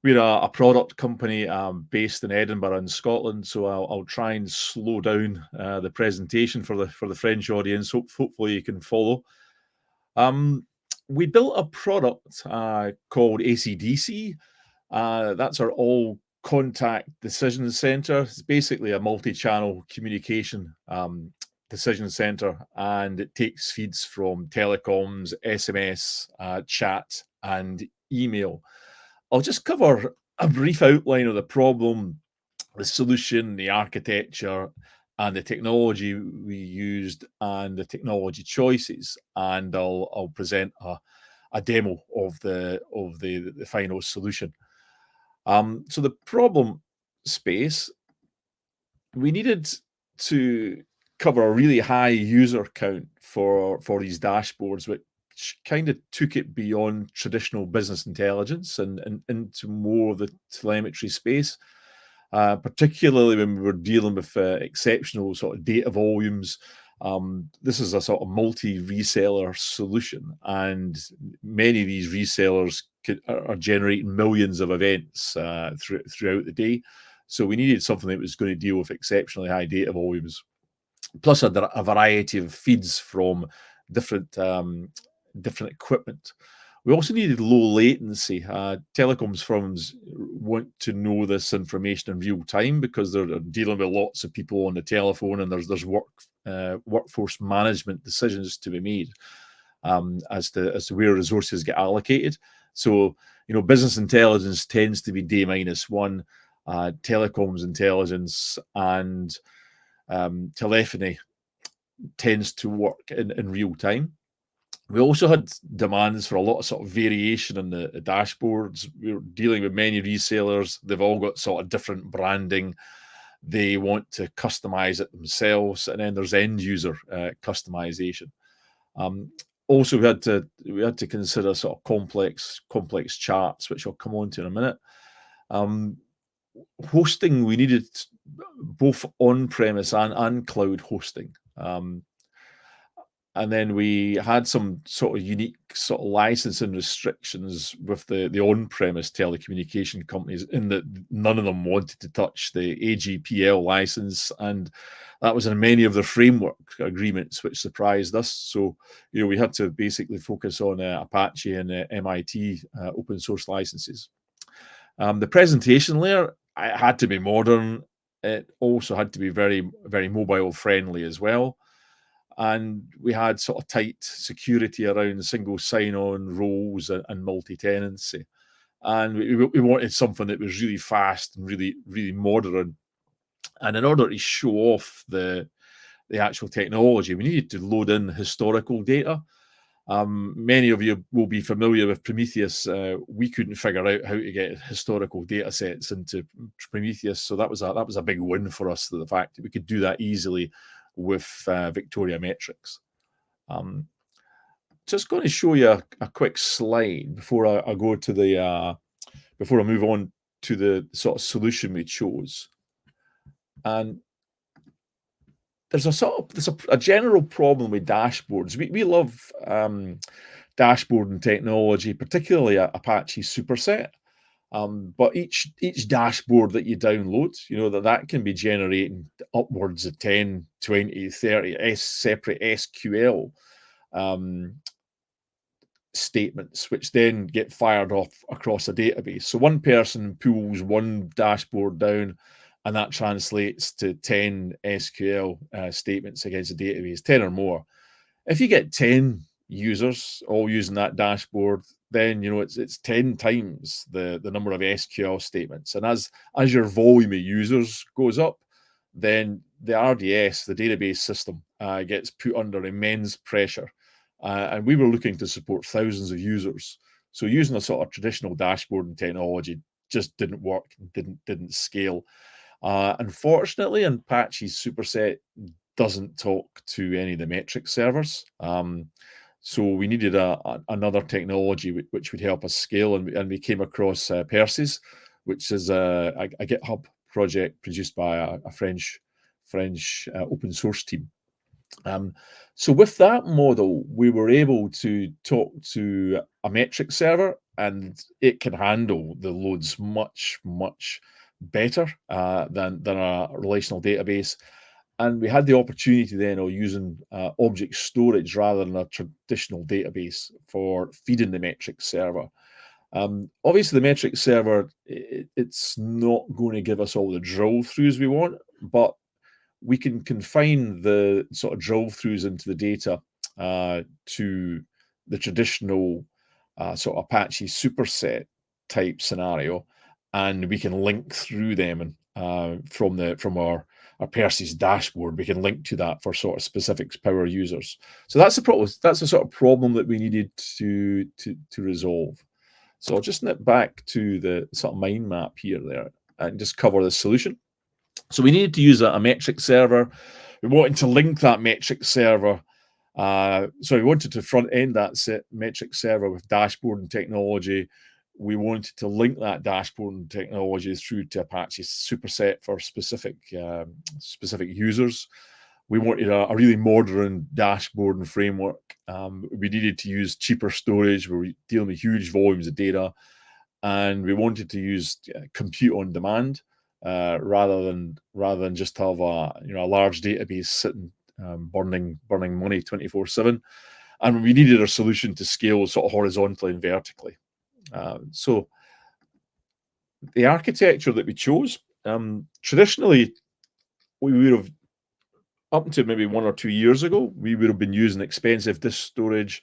We're a product company based in Edinburgh in Scotland, so I'll try and slow down the presentation for the French audience. Hopefully you can follow. We built a product called ACDC. That's our all contact decision center. It's basically a multi-channel communication decision center, and it takes feeds from telecoms, SMS, chat, and email. I'll just cover a brief outline of the problem, the solution, the architecture, and the technology we used, and the technology choices, and I'll present a demo of the final solution. So the problem space, we needed to cover a really high user count for these dashboards, which kind of took it beyond traditional business intelligence and into more of the telemetry space, particularly when we were dealing with exceptional sort of data volumes. This is a sort of multi-reseller solution, and many of these resellers are generating millions of events throughout the day. So we needed something that was going to deal with exceptionally high data volumes, plus a variety of feeds from different equipment. We also needed low latency. Telecoms firms want to know this information in real time because they're dealing with lots of people on the telephone, and there's workforce management decisions to be made as to where resources get allocated. So, business intelligence tends to be D-1, telecoms intelligence and telephony tends to work in real time. We also had demands for a lot of sort of variation in the dashboards. We were dealing with many resellers. They've all got sort of different branding. They want to customize it themselves. And then there's end user customization. Also, we had to consider sort of complex charts, which I'll come on to in a minute. Hosting, we needed both on-premise and cloud hosting. And then we had some sort of unique sort of licensing restrictions with the on-premise telecommunication companies, in that none of them wanted to touch the AGPL license, and that was in many of their framework agreements, which surprised us. So, we had to basically focus on Apache and MIT open source licenses. The presentation layer, it had to be modern. It also had to be very, very mobile friendly as well. And we had sort of tight security around single sign-on roles and multi-tenancy. And we wanted something that was really fast and really, really modern. And in order to show off the actual technology, we needed to load in historical data. Many of you will be familiar with Prometheus. We couldn't figure out how to get historical data sets into Prometheus. So that was a big win for us, the fact that we could do that easily with VictoriaMetrics. Just going to show you a quick slide before I go to the before I move on to the sort of solution we chose. And there's a general problem with dashboards. We love dashboarding technology, particularly Apache Superset. But each dashboard that you download, that can be generating upwards of 10, 20, 30 separate SQL statements, which then get fired off across a database. So one person pulls one dashboard down, and that translates to 10 SQL statements against a database, 10 or more. If you get 10 users all using that dashboard, then it's 10 times the number of SQL statements. And as your volume of users goes up, then the RDS, the database system, gets put under immense pressure. And we were looking to support thousands of users. So using a sort of traditional dashboarding technology just didn't work, didn't scale. Unfortunately, Apache Superset doesn't talk to any of the metric servers. So we needed another technology which would help us scale, and we came across Persis, which is a GitHub project produced by a French open source team. So with that model, we were able to talk to a metric server, and it can handle the loads much, much better than a relational database. And we had the opportunity then of using object storage rather than a traditional database for feeding the metric server. Obviously, the metric server, it's not going to give us all the drill throughs we want, but we can confine the sort of drill throughs into the data to the traditional sort of Apache superset type scenario, and we can link through them and from our Persis dashboard. We can link to that for sort of specific power users. So that's the sort of problem that we needed to resolve. So I'll just nip back to the sort of mind map here there and just cover the solution. So we needed to use a metric server. We wanted to link that metric server. So we wanted to front end that metric server with dashboarding technology. We wanted to link that dashboarding technology through to Apache Superset for specific users. We wanted a really modern dashboarding framework. We needed to use cheaper storage. We were dealing with huge volumes of data, and we wanted to use compute on demand rather than just have a large database sitting burning money 24/7. And we needed a solution to scale sort of horizontally and vertically. So the architecture that we chose, traditionally, we would have, up to maybe 1 or 2 years ago, we would have been using expensive disk storage,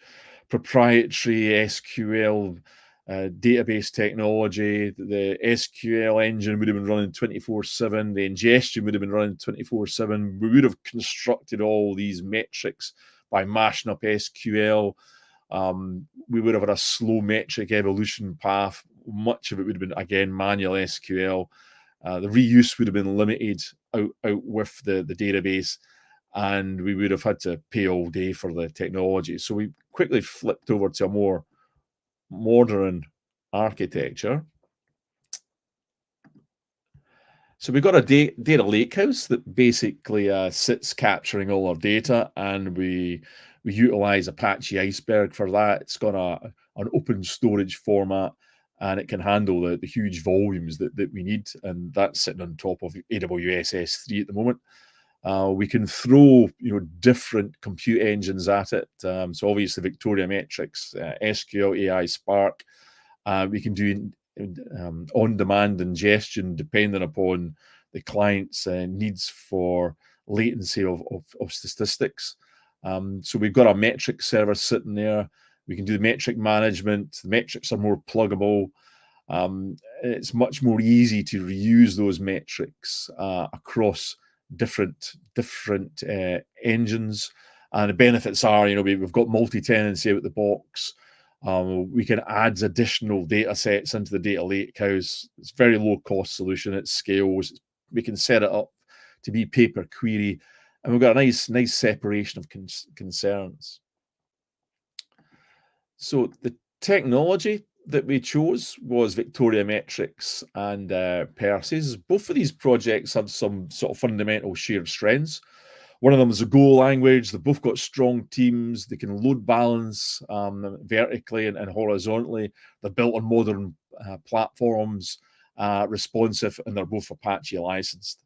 proprietary SQL database technology. The SQL engine would have been running 24/7. The ingestion would have been running 24/7. We would have constructed all these metrics by mashing up SQL. We would have had a slow metric evolution path. Much of it would have been, again, manual SQL. The reuse would have been limited out with the database, and we would have had to pay all day for the technology. So we quickly flipped over to a more modern architecture. So we've got a data lakehouse that basically sits capturing all our data, and we utilize Apache Iceberg for that. It's got an open storage format, and it can handle the huge volumes that we need, and that's sitting on top of AWS S3 at the moment. We can throw different compute engines at it. So obviously VictoriaMetrics, SQL, AI, Spark. We can do on-demand ingestion depending upon the client's needs for latency of statistics. So we've got a metric server sitting there. We can do the metric management. The metrics are more pluggable. It's much more easy to reuse those metrics across different engines. And the benefits are, we've got multi-tenancy out the box. We can add additional data sets into the data lakehouse. It's a very low cost solution. It scales. We can set it up to be pay per query, and we've got a nice separation of concerns. So the technology that we chose was VictoriaMetrics and Perses. Both of these projects have some sort of fundamental shared strengths. One of them is a Go language. They've both got strong teams. They can load balance vertically and horizontally. They're built on modern platforms, responsive, and they're both Apache licensed.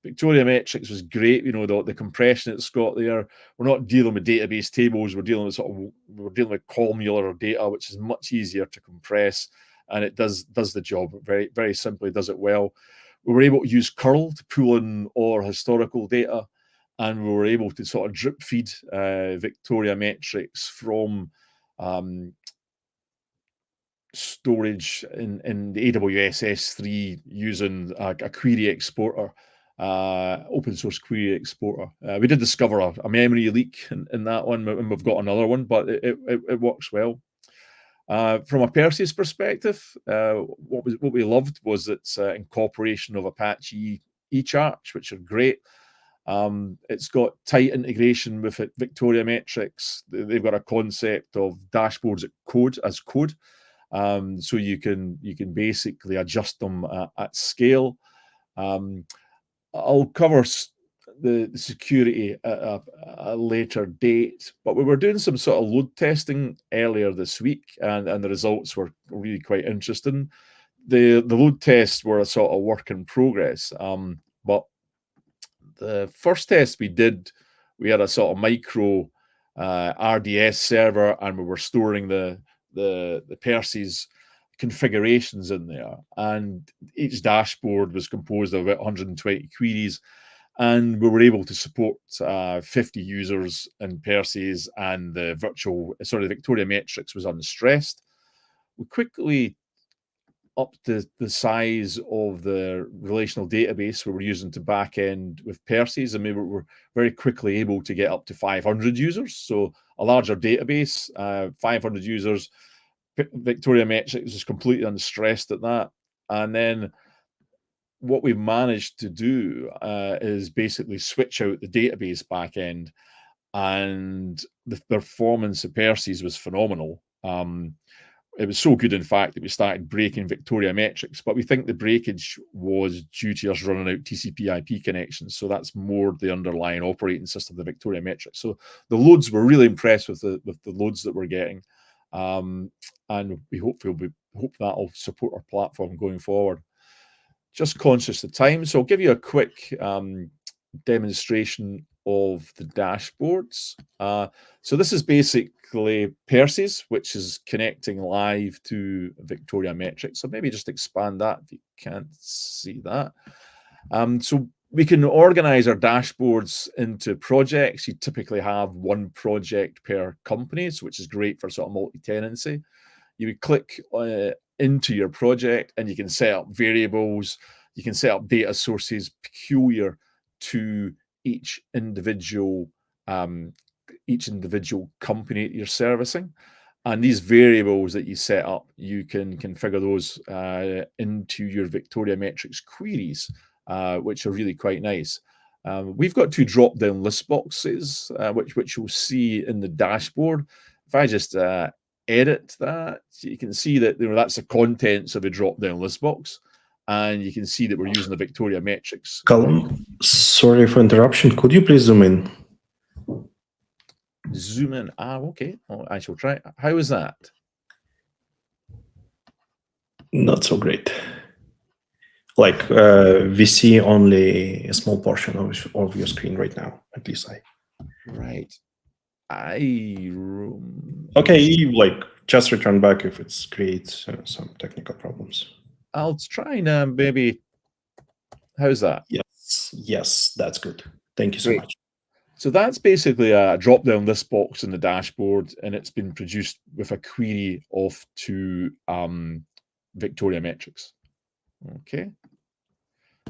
VictoriaMetrics was great. The compression it's got there. We're not dealing with database tables. We're dealing with columnar data, which is much easier to compress, and it does the job very, very simply. Does it well. We were able to use curl to pull in all our historical data, and we were able to sort of drip feed VictoriaMetrics from storage in the AWS S3 using a query exporter, open source query exporter. We did discover a memory leak in that one, and we've got another one, but it works well. From a Perses perspective, what we loved was its incorporation of Apache eCharts, which are great. It's got tight integration with VictoriaMetrics. They've got a concept of dashboards as code. So you can basically adjust them at scale. I'll cover the security at a later date, but we were doing some sort of load testing earlier this week, and the results were really quite interesting. The load tests were a sort of work in progress, but the first test we did, we had a sort of micro RDS server, and we were storing the Perses configurations in there, and each dashboard was composed of about 120 queries, and we were able to support 50 users in Perses, and the VictoriaMetrics was unstressed. We quickly upped the size of the relational database we were using to backend with Perses, and we were very quickly able to get up to 500 users. So a larger database, 500 users. VictoriaMetrics is completely unstressed at that. And then what we've managed to do is basically switch out the database backend, and the performance of Perses was phenomenal. It was so good, in fact, that we started breaking VictoriaMetrics, but we think the breakage was due to us running out TCP/IP connections. So that's more the underlying operating system of the VictoriaMetrics. So the loads, were really impressed with the loads that we're getting, and we hope that'll support our platform going forward. Just conscious of time, so I'll give you a quick demonstration of the dashboards. So this is basically Perses, which is connecting live to VictoriaMetrics. So maybe just expand that if you can't see that. So we can organize our dashboards into projects. You typically have one project per company, so which is great for sort of multi-tenancy. You would click into your project, and you can set up variables. You can set up data sources peculiar to each individual company that you're servicing, and these variables that you set up, you can configure those into your VictoriaMetrics queries, which are really quite nice. We've got two drop-down list boxes, which you'll see in the dashboard. If I just edit that, you can see that that's the contents of a drop-down list box, and you can see that we're using the VictoriaMetrics. Calum, sorry for interruption. Could you please zoom in? Zoom in. Okay. Oh, I shall try. How is that? Not so great. Like we see only a small portion of your screen right now. At least I. Right. Okay, like just return back if it creates some technical problems. I'll try and maybe. How's that? Yes, that's good. Thank you so much. So that's basically a drop-down list box in the dashboard, and it's been produced with a query off to VictoriaMetrics. Okay.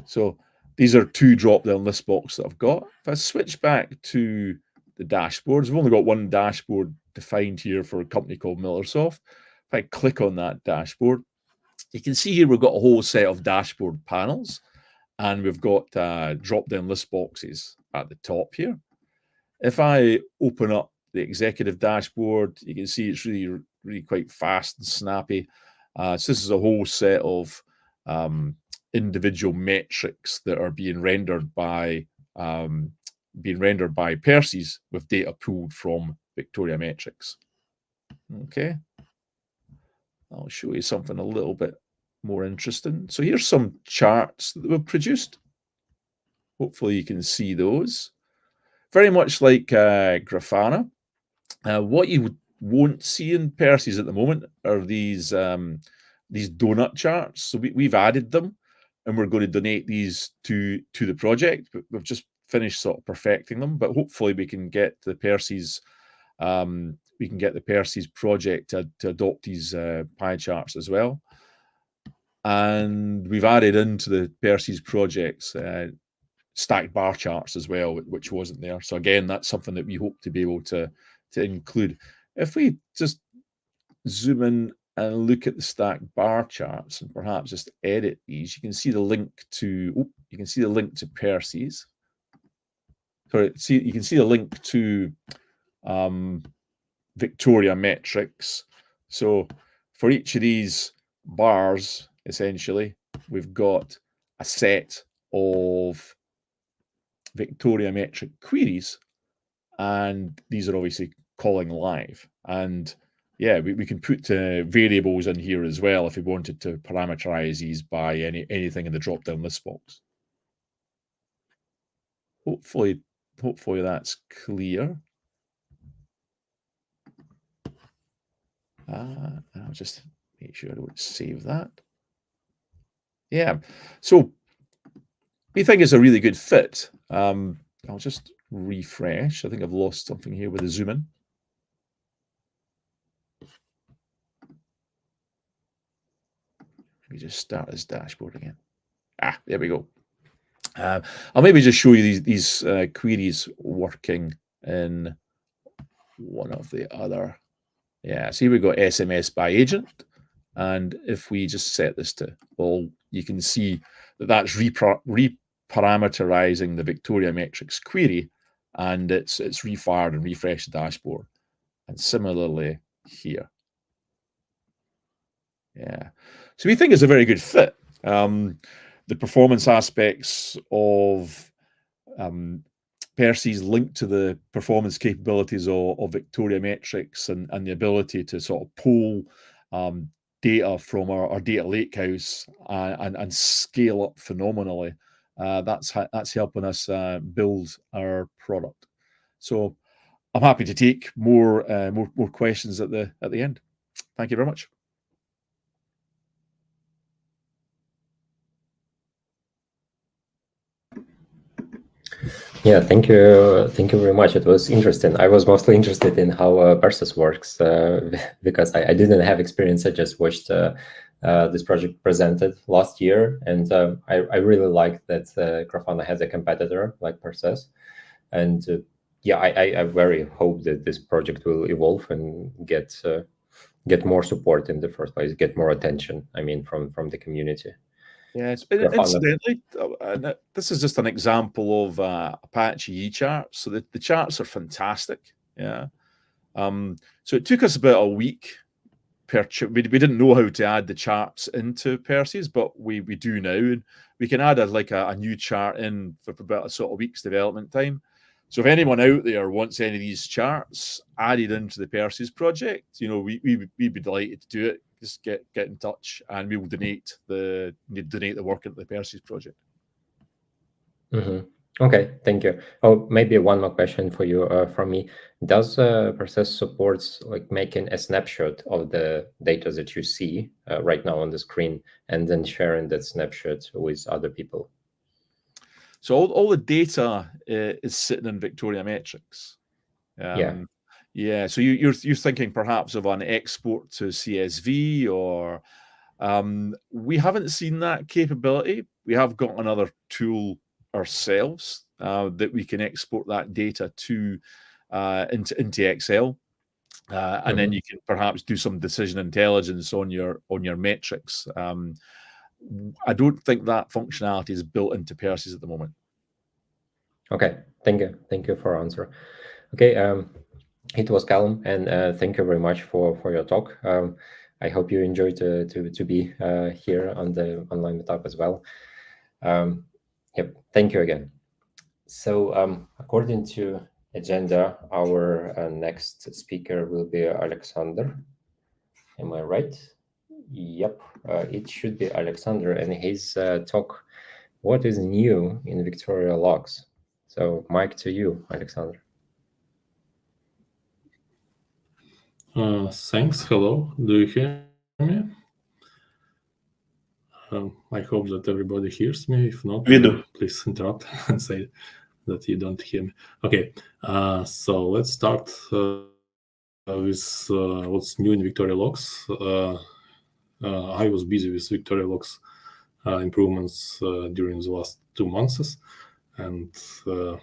So these are two drop-down list boxes that I've got. If I switch back to the dashboards, we've only got one dashboard defined here for a company called Millersoft. If I click on that dashboard, you can see here we've got a whole set of dashboard panels, and we've got drop-down list boxes at the top here. If I open up the executive dashboard, you can see it's really quite fast and snappy. So this is a whole set of individual metrics that are being rendered by Percy's with data pulled from VictoriaMetrics. Okay, I'll show you something a little bit more interesting. So here's some charts that we've produced. Hopefully you can see those. Very much like Grafana. What you won't see in Percy's at the moment are these donut charts. So we've added them, and we're going to donate these to the project. But we've just finished sort of perfecting them. But hopefully we can get the Percy's project to adopt these pie charts as well. And we've added into the Percy's projects stacked bar charts as well, which wasn't there. So again, that's something that we hope to be able to include. If we just zoom in and look at the stacked bar charts and perhaps just edit these, you can see the link to Percy's. Sorry, you can see the link to VictoriaMetrics. So for each of these bars, essentially, we've got a set of VictoriaMetric queries, and these are obviously calling live. And yeah, we can put variables in here as well if we wanted to parameterize these by anything in the drop-down list box. Hopefully that's clear. I'll just make sure I don't save that. Yeah, so we think it's a really good fit. I'll just refresh. I think I've lost something here with the zoom in. Let me just start this dashboard again. There we go. I'll maybe just show you these queries working in one of the other. Yeah, so here we've got SMS by agent. And if we just set this to all, you can see that that's reparameterizing the VictoriaMetrics query, and it's refired and refreshed the dashboard. And similarly here. Yeah. So we think it's a very good fit. The performance aspects of Percy's linked to the performance capabilities of VictoriaMetrics and the ability to sort of pull data from our data lakehouse and scale up phenomenally. That's helping us build our product. So I'm happy to take more questions at the end. Thank you very much. Yeah, thank you very much. It was interesting. I was mostly interested in how Persis works because I didn't have experience. I just watched this project presented last year, and I really liked that Grafana has a competitor like Persis, and yeah, I very hope that this project will evolve and get more support in the first place, get more attention. I mean, from the community. Yes, co-founder. incidentally, this is just an example of Apache E-charts. So the charts are fantastic. Yeah. So it took us about a week per we didn't know how to add the charts into Perseus, but we do now, and we can add a new chart in for about a sort of week's development time. So if anyone out there wants any of these charts added into the Perseus project, we'd be delighted to do it. Just get in touch, and we will donate the work into the Perseus project. Mm-hmm. Okay, thank you. Oh, maybe one more question for you from me. Does Perseus supports making a snapshot of the data that you see right now on the screen and then sharing that snapshot with other people? So all the data is sitting in VictoriaMetrics. Yeah. So you're thinking perhaps of an export to CSV, or we haven't seen that capability. We have got another tool ourselves that we can export that data to into Excel, and then you can perhaps do some decision intelligence on your metrics. I don't think that functionality is built into Perseus at the moment. Okay, thank you for answer. Okay, it was Calum, and thank you very much for your talk. I hope you enjoyed to be here on the online meetup as well. Yep, thank you again. So according to agenda, our next speaker will be Alexander. Am I right? Yep, it should be Alexander, and his talk, what is new in VictoriaLogs? So mic to you, Alexander. Thanks. Hello. Do you hear me? I hope that everybody hears me. If not, please interrupt and say that you don't hear me. Okay. So let's start with what's new in VictoriaLogs. I was busy with VictoriaLogs improvements during the last 2 months, and so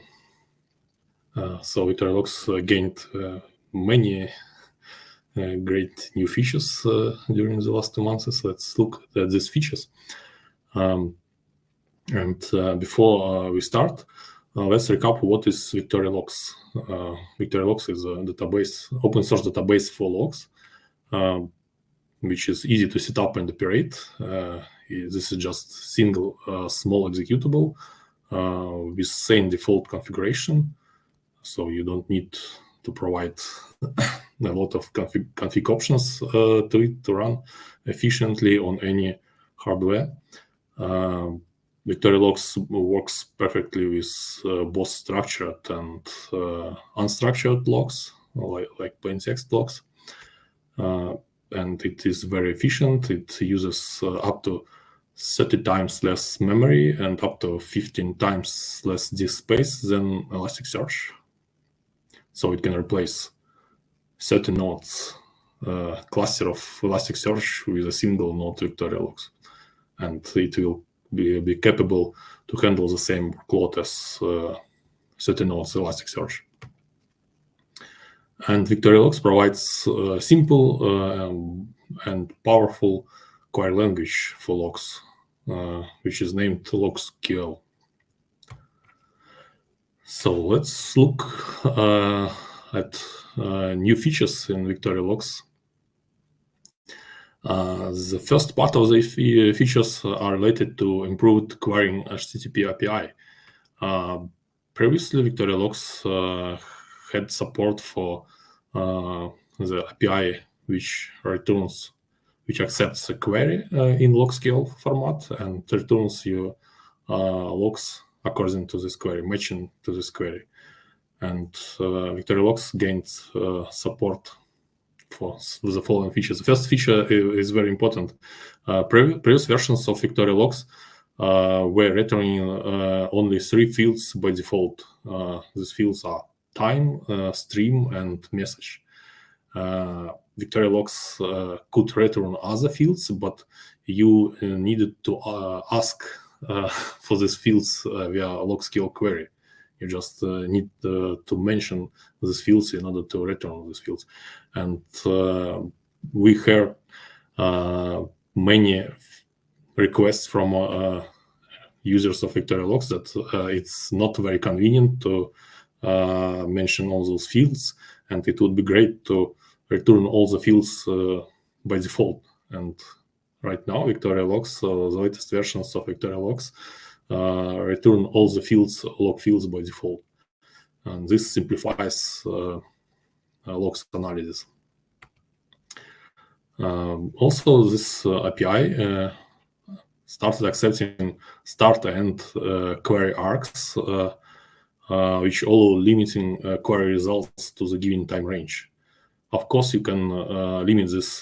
VictoriaLogs gained many great new features during the last 2 months. Let's look at these features. And before we start, let's recap what is VictoriaLogs. VictoriaLogs is a database, open source database for logs, which is easy to set up and operate. This is just single small executable with same default configuration, so you don't need to provide a lot of config options to it to run efficiently on any hardware. VictoriaLogs works perfectly with both structured and unstructured logs, like plain text logs. And it is very efficient. It uses up to 30 times less memory and up to 15 times less disk space than Elasticsearch. So it can replace 30 nodes cluster of Elasticsearch with a single node VictoriaLogs, and it will be capable to handle the same workload as 30 nodes Elasticsearch. And VictoriaLogs provides simple and powerful query language for logs, which is named LogsQL. So let's look at new features in VictoriaLogs. The first part of the features are related to improved querying HTTP API. Previously, VictoriaLogs had support for the API which accepts a query in LogsQL format and returns you logs according to this query, matching to this query. And VictoriaLogs gained support for the following features. The first feature is very important. Previous versions of VictoriaLogs were returning only 3 fields by default. These fields are time, stream, and message. VictoriaLogs could return other fields, but you needed to ask for these fields via LogsQL query. You just need to mention these fields in order to return these fields. And we heard many requests from users of VictoriaLogs that it's not very convenient to mention all those fields, and it would be great to return all the fields by default. And right now, VictoriaLogs, the latest versions of VictoriaLogs, return all the fields, log fields by default. And this simplifies logs analysis. Also, this API started accepting start and query arcs, which allow limiting query results to the given time range. Of course, you can limit this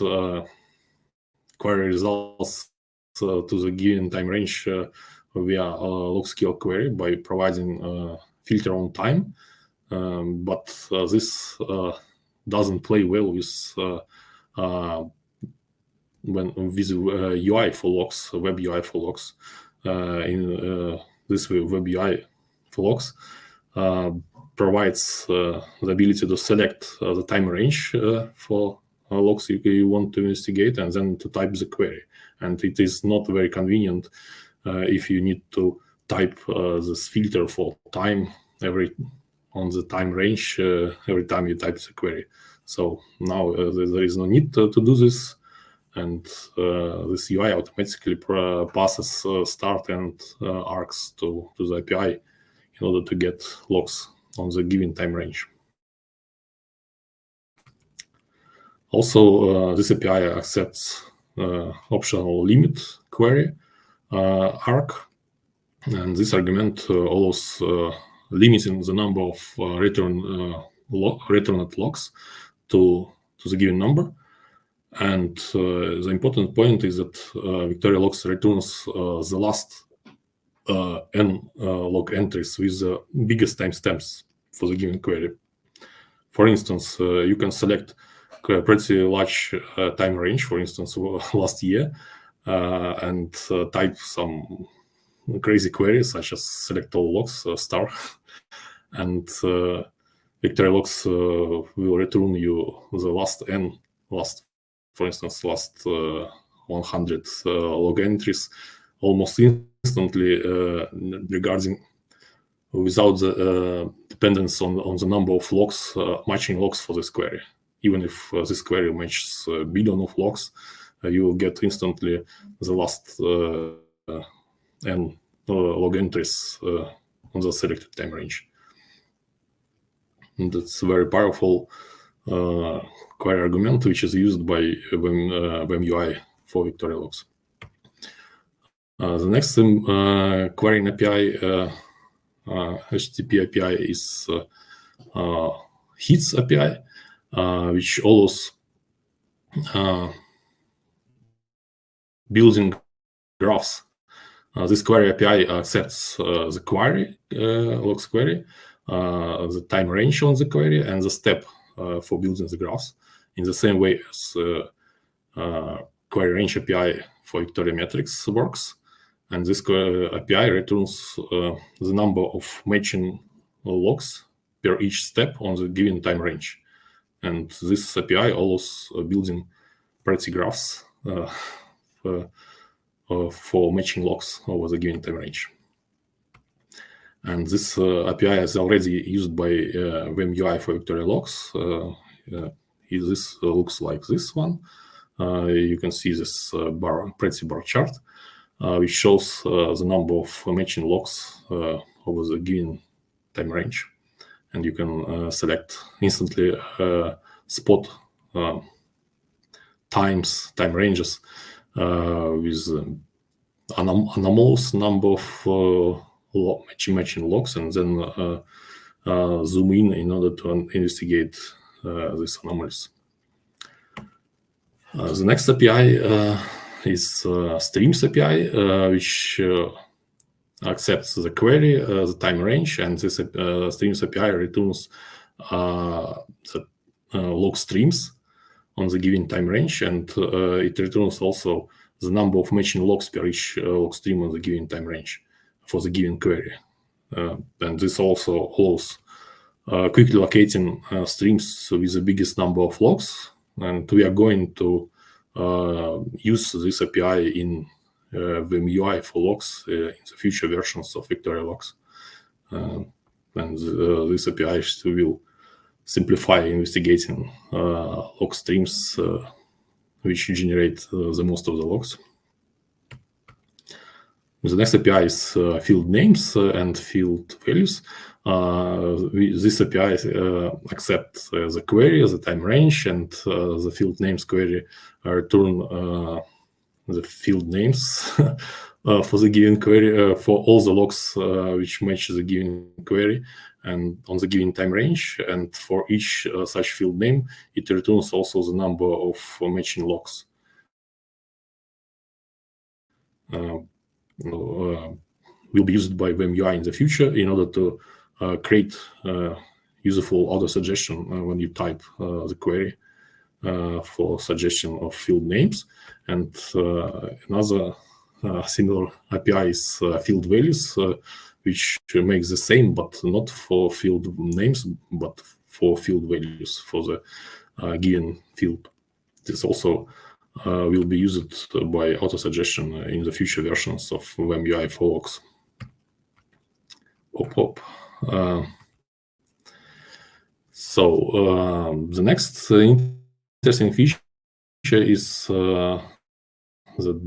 query results to the given time range via log scale query by providing filter on time, but this doesn't play well with UI for logs, web UI for logs. In this way, web UI for logs provides the ability to select the time range for logs you want to investigate, and then to type the query. And it is not very convenient if you need to type this filter for time on the time range every time you type the query. So now there is no need to do this, and this UI automatically passes start and arcs to the API in order to get logs on the given time range. Also, this API accepts optional limit query arc, and this argument allows limiting the number of returned logs to the given number. And the important point is that VictoriaLogs returns the last n log entries with the biggest timestamps for the given query. For instance, you can select a pretty large time range, for instance, last year, and type some crazy queries such as select all logs star, and VictoriaLogs will return you the last n, for instance, last 100 log entries almost instantly, regarding without the dependence on the number of logs, matching logs for this query. Even if this query matches a billion of logs, you will get instantly the last n log entries on the selected time range. And that's a very powerful query argument, which is used by vmui for VictoriaLogs. The next querying API, HTTP API, is hits API, which allows building graphs. This query API accepts the query, logs query, the time range on the query, and the step for building the graphs, in the same way as query range API for VictoriaMetrics works. And this API returns the number of matching logs per each step on the given time range. And this API allows building pretty graphs for matching logs over the given time range. And this API is already used by vmui for VictoriaLogs. This looks like this one. You can see this pretty bar chart, which shows the number of matching logs over the given time range. And you can select instantly spot time ranges with anomalous number of matching logs, and then zoom in order to investigate these anomalies. The next API is streams API, which accepts the query, the time range, and this streams API returns the log streams on the given time range, and it returns also the number of matching logs per each log stream on the given time range for the given query. And this also allows quickly locating streams with the biggest number of logs. And we are going to use this API in vmui for logs in the future versions of VictoriaLogs. And this API will simplify investigating log streams which generate the most of the logs. The next API is field names and field values. This API accepts the query, the time range, and the field names query return the field names for the given query for all the logs which match the given query and on the given time range. And for each such field name, it returns also the number of matching logs. Will be used by vmui in the future in order to create useful auto suggestion when you type the query for suggestion of field names. And another similar API is field values, which makes the same, but not for field names, but for field values for the given field. This also will be used by auto suggestion in the future versions of vmui for logs. So the next interesting feature is the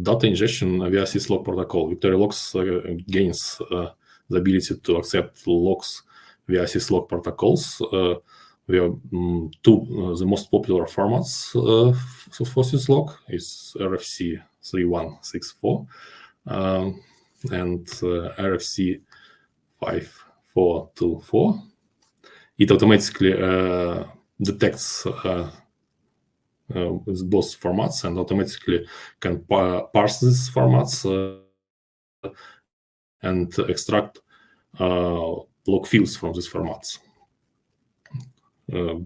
data ingestion via syslog protocol. VictoriaLogs gains the ability to accept logs via syslog protocols. We have the most popular formats for syslog is RFC 3164 and RFC 5424. It automatically detects with both formats and automatically can parse these formats and extract log fields from these formats. I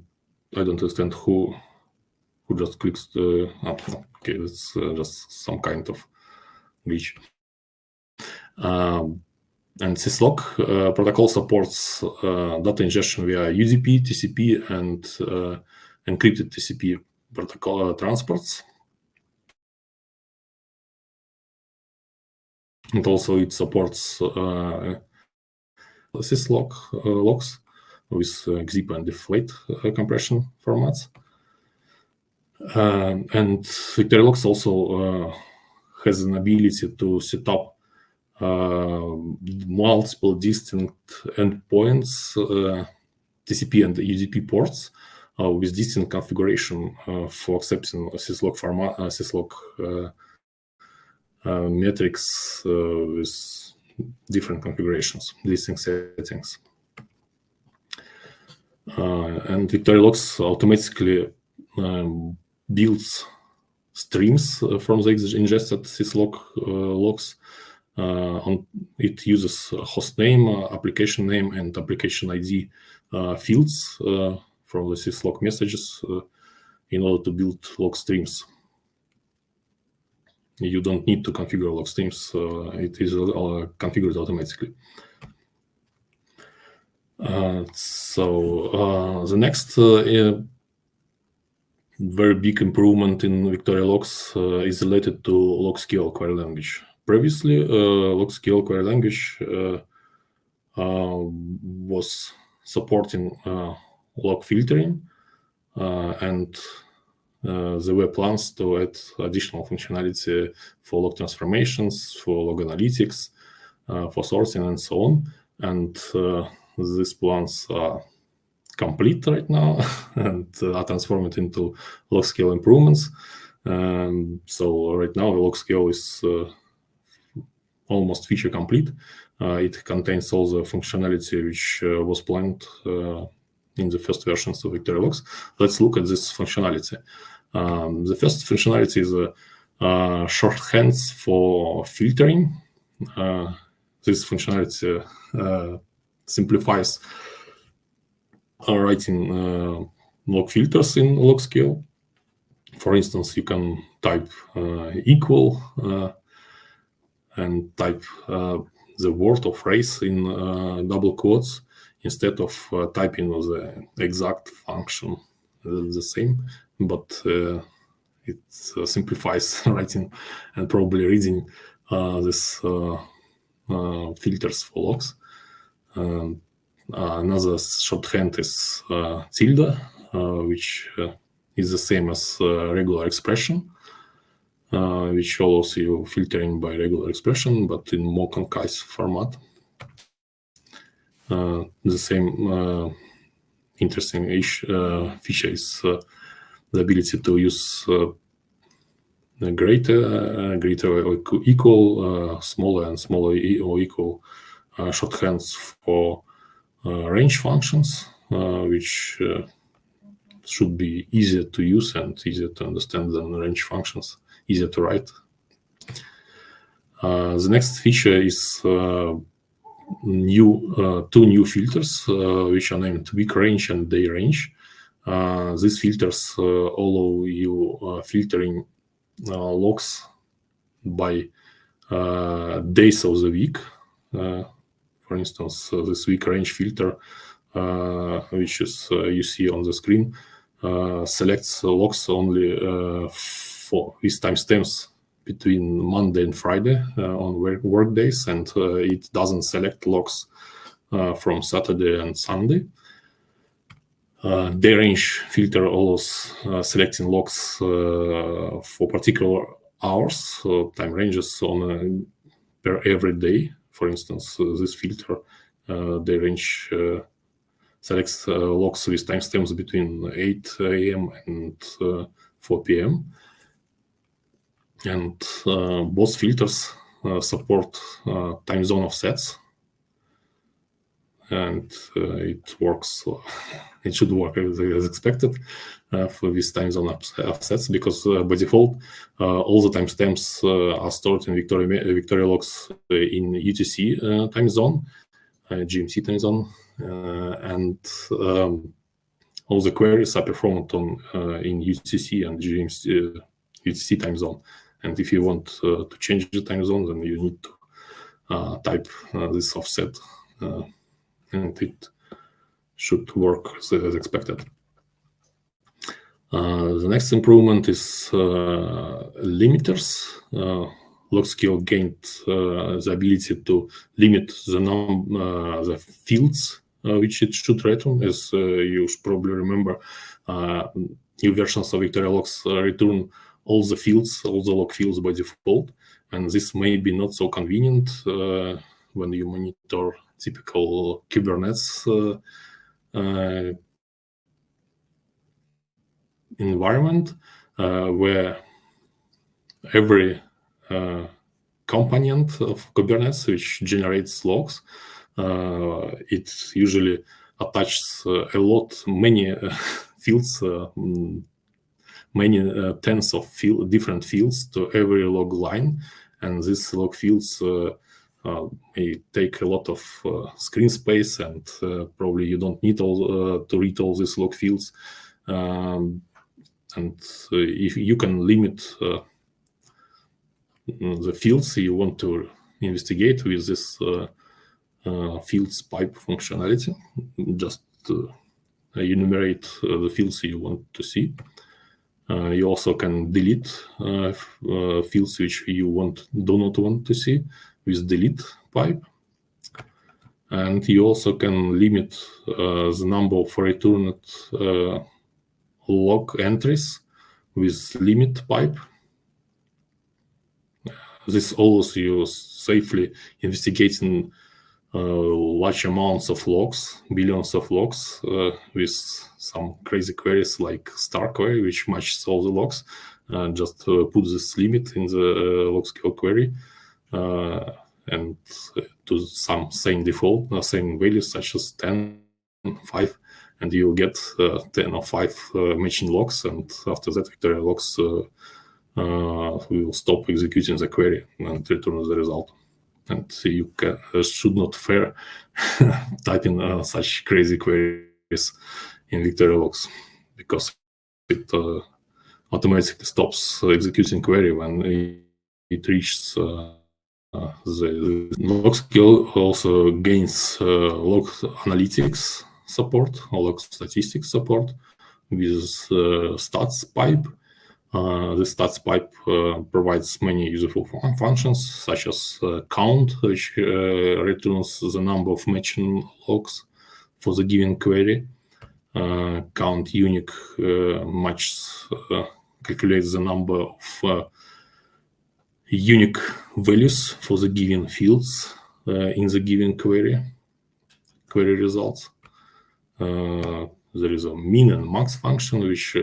don't understand who just clicks okay, that's just some kind of glitch. And syslog protocol supports data ingestion via UDP, TCP, and encrypted TCP protocol transports. And also it supports syslog logs with zip and deflate compression formats. And VictoriaLogs also has an ability to set up multiple distinct endpoints, TCP and UDP ports with distinct configuration for accepting syslog format, syslog metrics with different configurations, distinct settings. And VictoriaLogs automatically builds streams from the ingested syslog logs. It uses host name, application name, and application ID fields from the syslog messages in order to build log streams. You don't need to configure log streams. It is configured automatically. So the next very big improvement in VictoriaLogs is related to LogScale query language. Previously, LogScale query language was supporting log filtering, and there were plans to add additional functionality for log transformations, for log analytics, for sorting, and so on. And these plans are complete right now and are transformed into LogScale improvements. So right now, LogScale is almost feature complete. It contains all the functionality which was planned in the first versions of VictoriaLogs. Let's look at this functionality. The first functionality is shorthands for filtering. This functionality simplifies writing log filters in LogScale. For instance, you can type equal and type the word or phrase in double quotes instead of typing the exact function the same, but it simplifies writing and probably reading this filters for logs. Another shorthand is tilde, which is the same as regular expression, which allows you filtering by regular expression, but in more concise format. The same interesting feature is the ability to use greater or equal, smaller and smaller or equal shorthands for range functions, which should be easier to use and easier to understand than range functions, easier to write. The next feature is two new filters, which are named week range and day range. These filters allow you filtering logs by days of the week. For instance, this week range filter, which is you see on the screen, selects logs only for these timestamps between Monday and Friday on work days, and it doesn't select logs from Saturday and Sunday. Day range filter allows selecting logs for particular hours, so time ranges on per every day. For instance, this filter day range selects logs with timestamps between 8 a.m. and 4 p.m. And both filters support time zone offsets, and it works. It should work as expected for these time zone offsets, because by default all the timestamps are stored in VictoriaLogs in UTC time zone, GMT time zone, and all the queries are performed on in UTC and GMT UTC time zone. And if you want to change the time zone, then you need to type this offset, and it should work as expected. The next improvement is limiters. LogScale gained the ability to limit the fields which it should return. As you probably remember, new versions of VictoriaLogs return all the fields, all the log fields by default, and this may be not so convenient when you monitor typical Kubernetes environment, where every component of Kubernetes which generates logs, it usually attaches many fields, many tens of different fields to every log line, and these log fields may take a lot of screen space, and probably you don't need to read all these log fields. And if you can limit the fields you want to investigate with this fields pipe functionality, just enumerate the fields you want to see. You also can delete fields which you do not want to see with delete pipe, and you also can limit the number of returned log entries with limit pipe. This allows you safely investigating large amounts of logs, billions of logs, with some crazy queries like star query, which matches all the logs. Just put this limit in the LogScale query and to some same default, same values such as 10, 5, and you'll get 10 or 5 matching logs, and after that VictoriaLogs will stop executing the query and return the result. And you should not fear typing such crazy queries in VictoriaLogs, because it automatically stops executing query when it reaches the LogScale. Also gains log analytics support or log statistics support with stats pipe. The stats pipe provides many useful functions, such as count, which returns the number of matching logs for the given query. Count unique matches calculates the number of unique values for the given fields in the given query results. There is a min and max function, which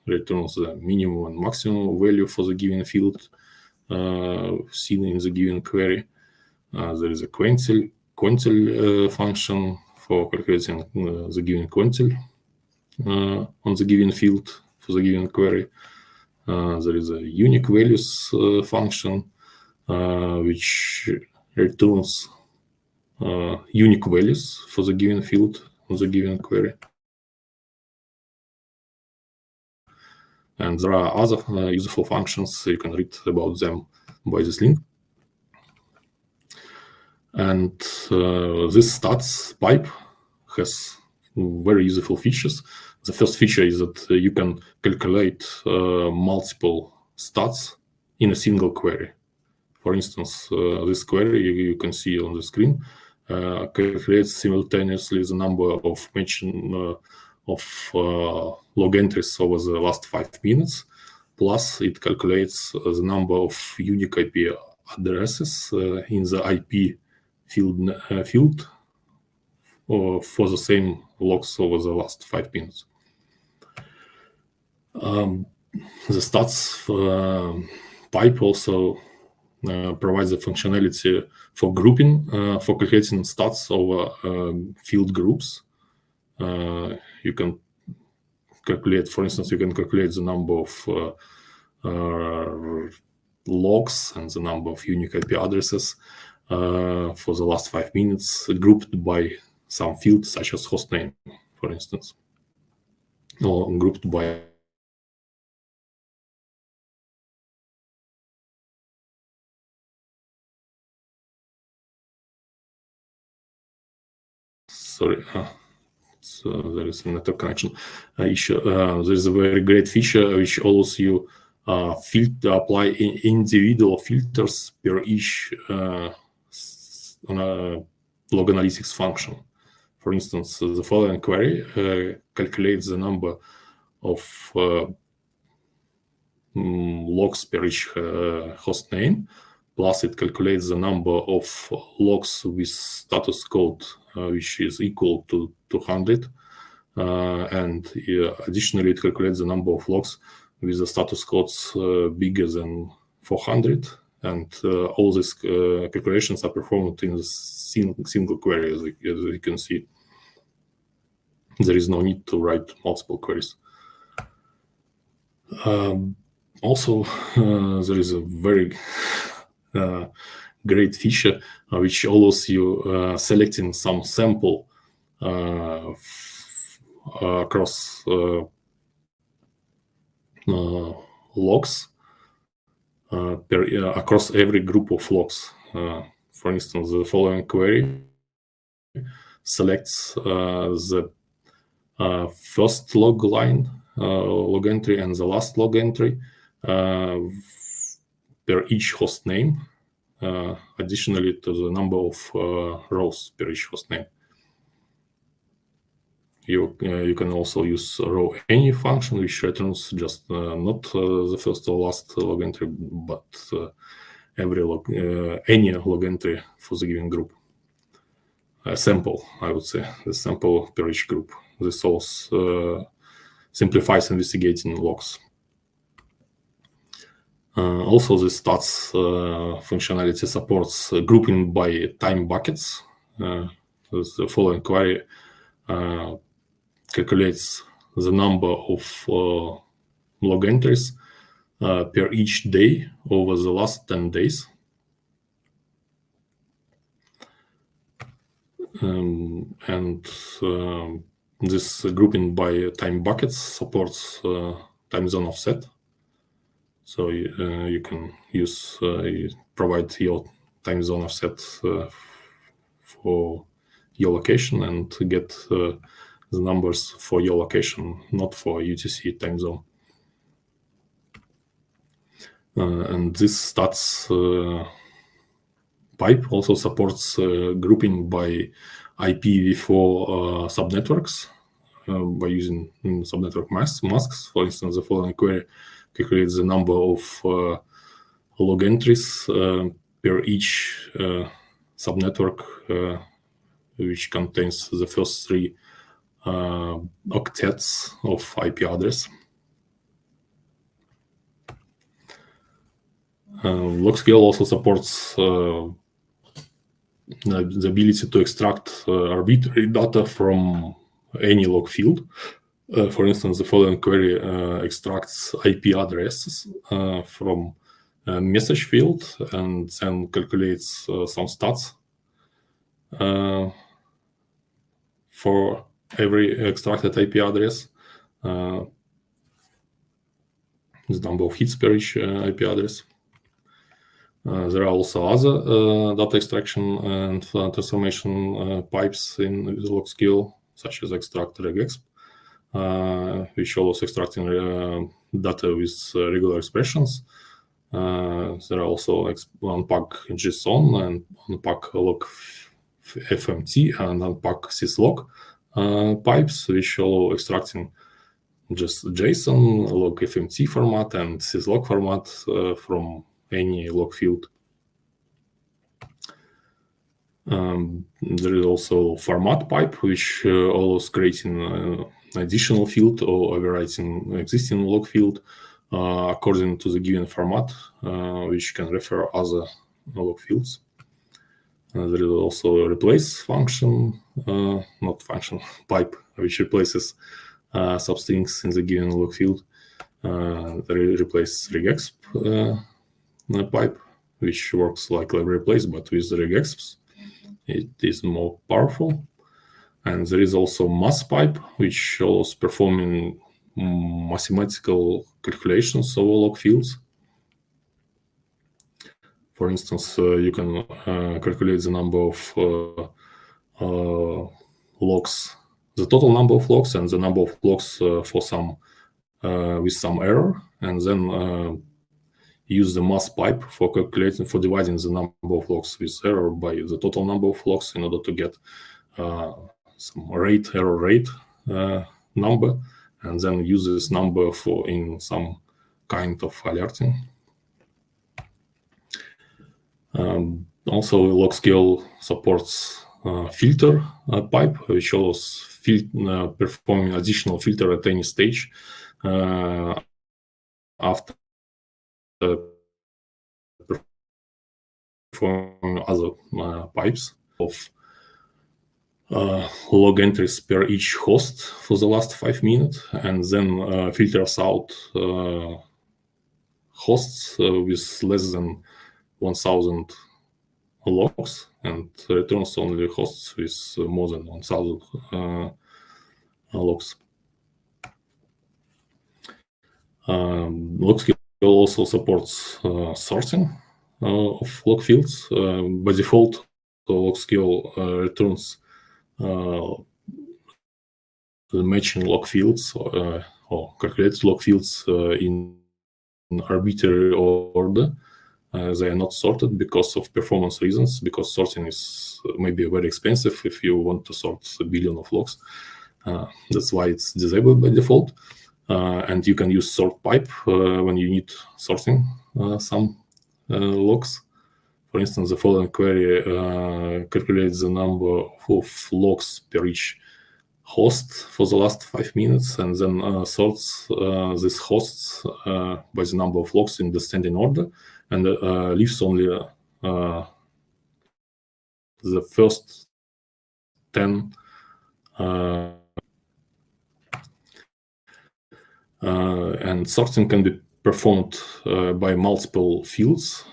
returns the minimum and maximum value for the given field seen in the given query. There is a quantile function for calculating the given quantile on the given field for the given query. There is a unique values function which returns unique values for the given field on the given query. And there are other useful functions. You can read about them by this link. And this stats pipe has very useful features. The first feature is that you can calculate multiple stats in a single query. For instance, this query you can see on the screen calculates simultaneously the number of mention of log entries over the last 5 minutes, plus it calculates the number of unique IP addresses in the IP field for the same logs over the last 5 minutes. The stats pipe also provides the functionality for grouping, for calculating stats over field groups. You can calculate, for instance, you can calculate the number of logs and the number of unique IP addresses for the last 5 minutes, grouped by some field such as hostname, for instance, or grouped by so there is a network connection issue. There is a very great feature which allows you apply individual filters per each log analytics function. For instance, the following query calculates the number of logs per each host name, plus it calculates the number of logs with status code which is equal to 200, and additionally it calculates the number of logs with the status codes bigger than 400, and all these calculations are performed in a single query. As you can see, there is no need to write multiple queries. Also, there is a very great feature which allows you selecting some sample across logs across every group of logs. For instance, the following query selects the first log line, log entry, and the last log entry per each host name, additionally to the number of rows per each host name. You can also use row any function, which returns just not the first or last log entry, but every any log entry for the given group. A sample, I would say, the sample per each group. This also simplifies investigating logs. Also, the stats functionality supports grouping by time buckets. The following query calculates the number of log entries per each day over the last 10 days. And this grouping by time buckets supports time zone offset. So you can use provide your time zone offset for your location and get the numbers for your location, not for UTC time zone. And this stats pipe also supports grouping by IPv4 subnetworks by using subnetwork masks. For instance, the following query calculates the number of log entries per each subnetwork which contains the first 3 octets of IP address. LogScale also supports the ability to extract arbitrary data from any log field. For instance, the following query extracts IP addresses from a message field and then calculates some stats for every extracted IP address. The number of hits per each IP address. There are also other data extraction and transformation pipes in the LogScale, such as extract regexp, which allows extracting data with regular expressions. There are also unpack JSON and unpack log FMT and unpack syslog pipes, which allow extracting just JSON, log FMT format, and syslog format from any log field. There is also format pipe, which allows creating an additional field or overwriting existing log field according to the given format, which can refer other log fields. There is also a replace function, not function, pipe, which replaces substrings in the given log field. Replace regexp pipe, which works like replace but with regexps. It is more powerful. And there is also mass pipe, which allows performing mathematical calculations of log fields. For instance, you can calculate the number of logs, the total number of logs and the number of logs for some with some error, and then use the mass pipe for calculating, for dividing the number of logs with error by the total number of logs in order to get some error rate number, and then use this number for in some kind of alerting. Also, LogScale supports filter pipe, which allows performing additional filter at any stage after performing other pipes of log entries per each host for the last 5 minutes, and then filters out hosts with less than 1,000 logs and returns only hosts with more than 1,000 logs. LogScale also supports sorting of log fields. By default, LogScale returns the matching log fields or calculated log fields in arbitrary order. They are not sorted because of performance reasons, because sorting is maybe very expensive if you want to sort a billion of logs. That's why it's disabled by default. And you can use sort pipe when you need sorting some logs. For instance, the following query calculates the number of logs per each host for the last 5 minutes, and then sorts these hosts by the number of logs in descending order, and leaves only the first 10 and sorting can be performed by multiple fields,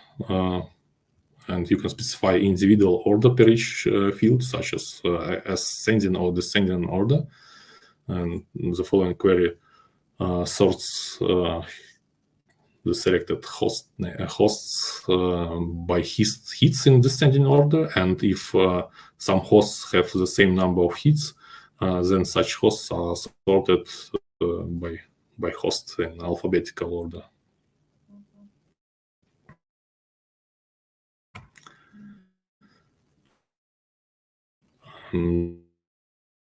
and you can specify individual order per each field, such as ascending or descending order. And the following query sorts the selected hosts by hits in descending order, and if some hosts have the same number of hits, then such hosts are sorted by host in alphabetical order.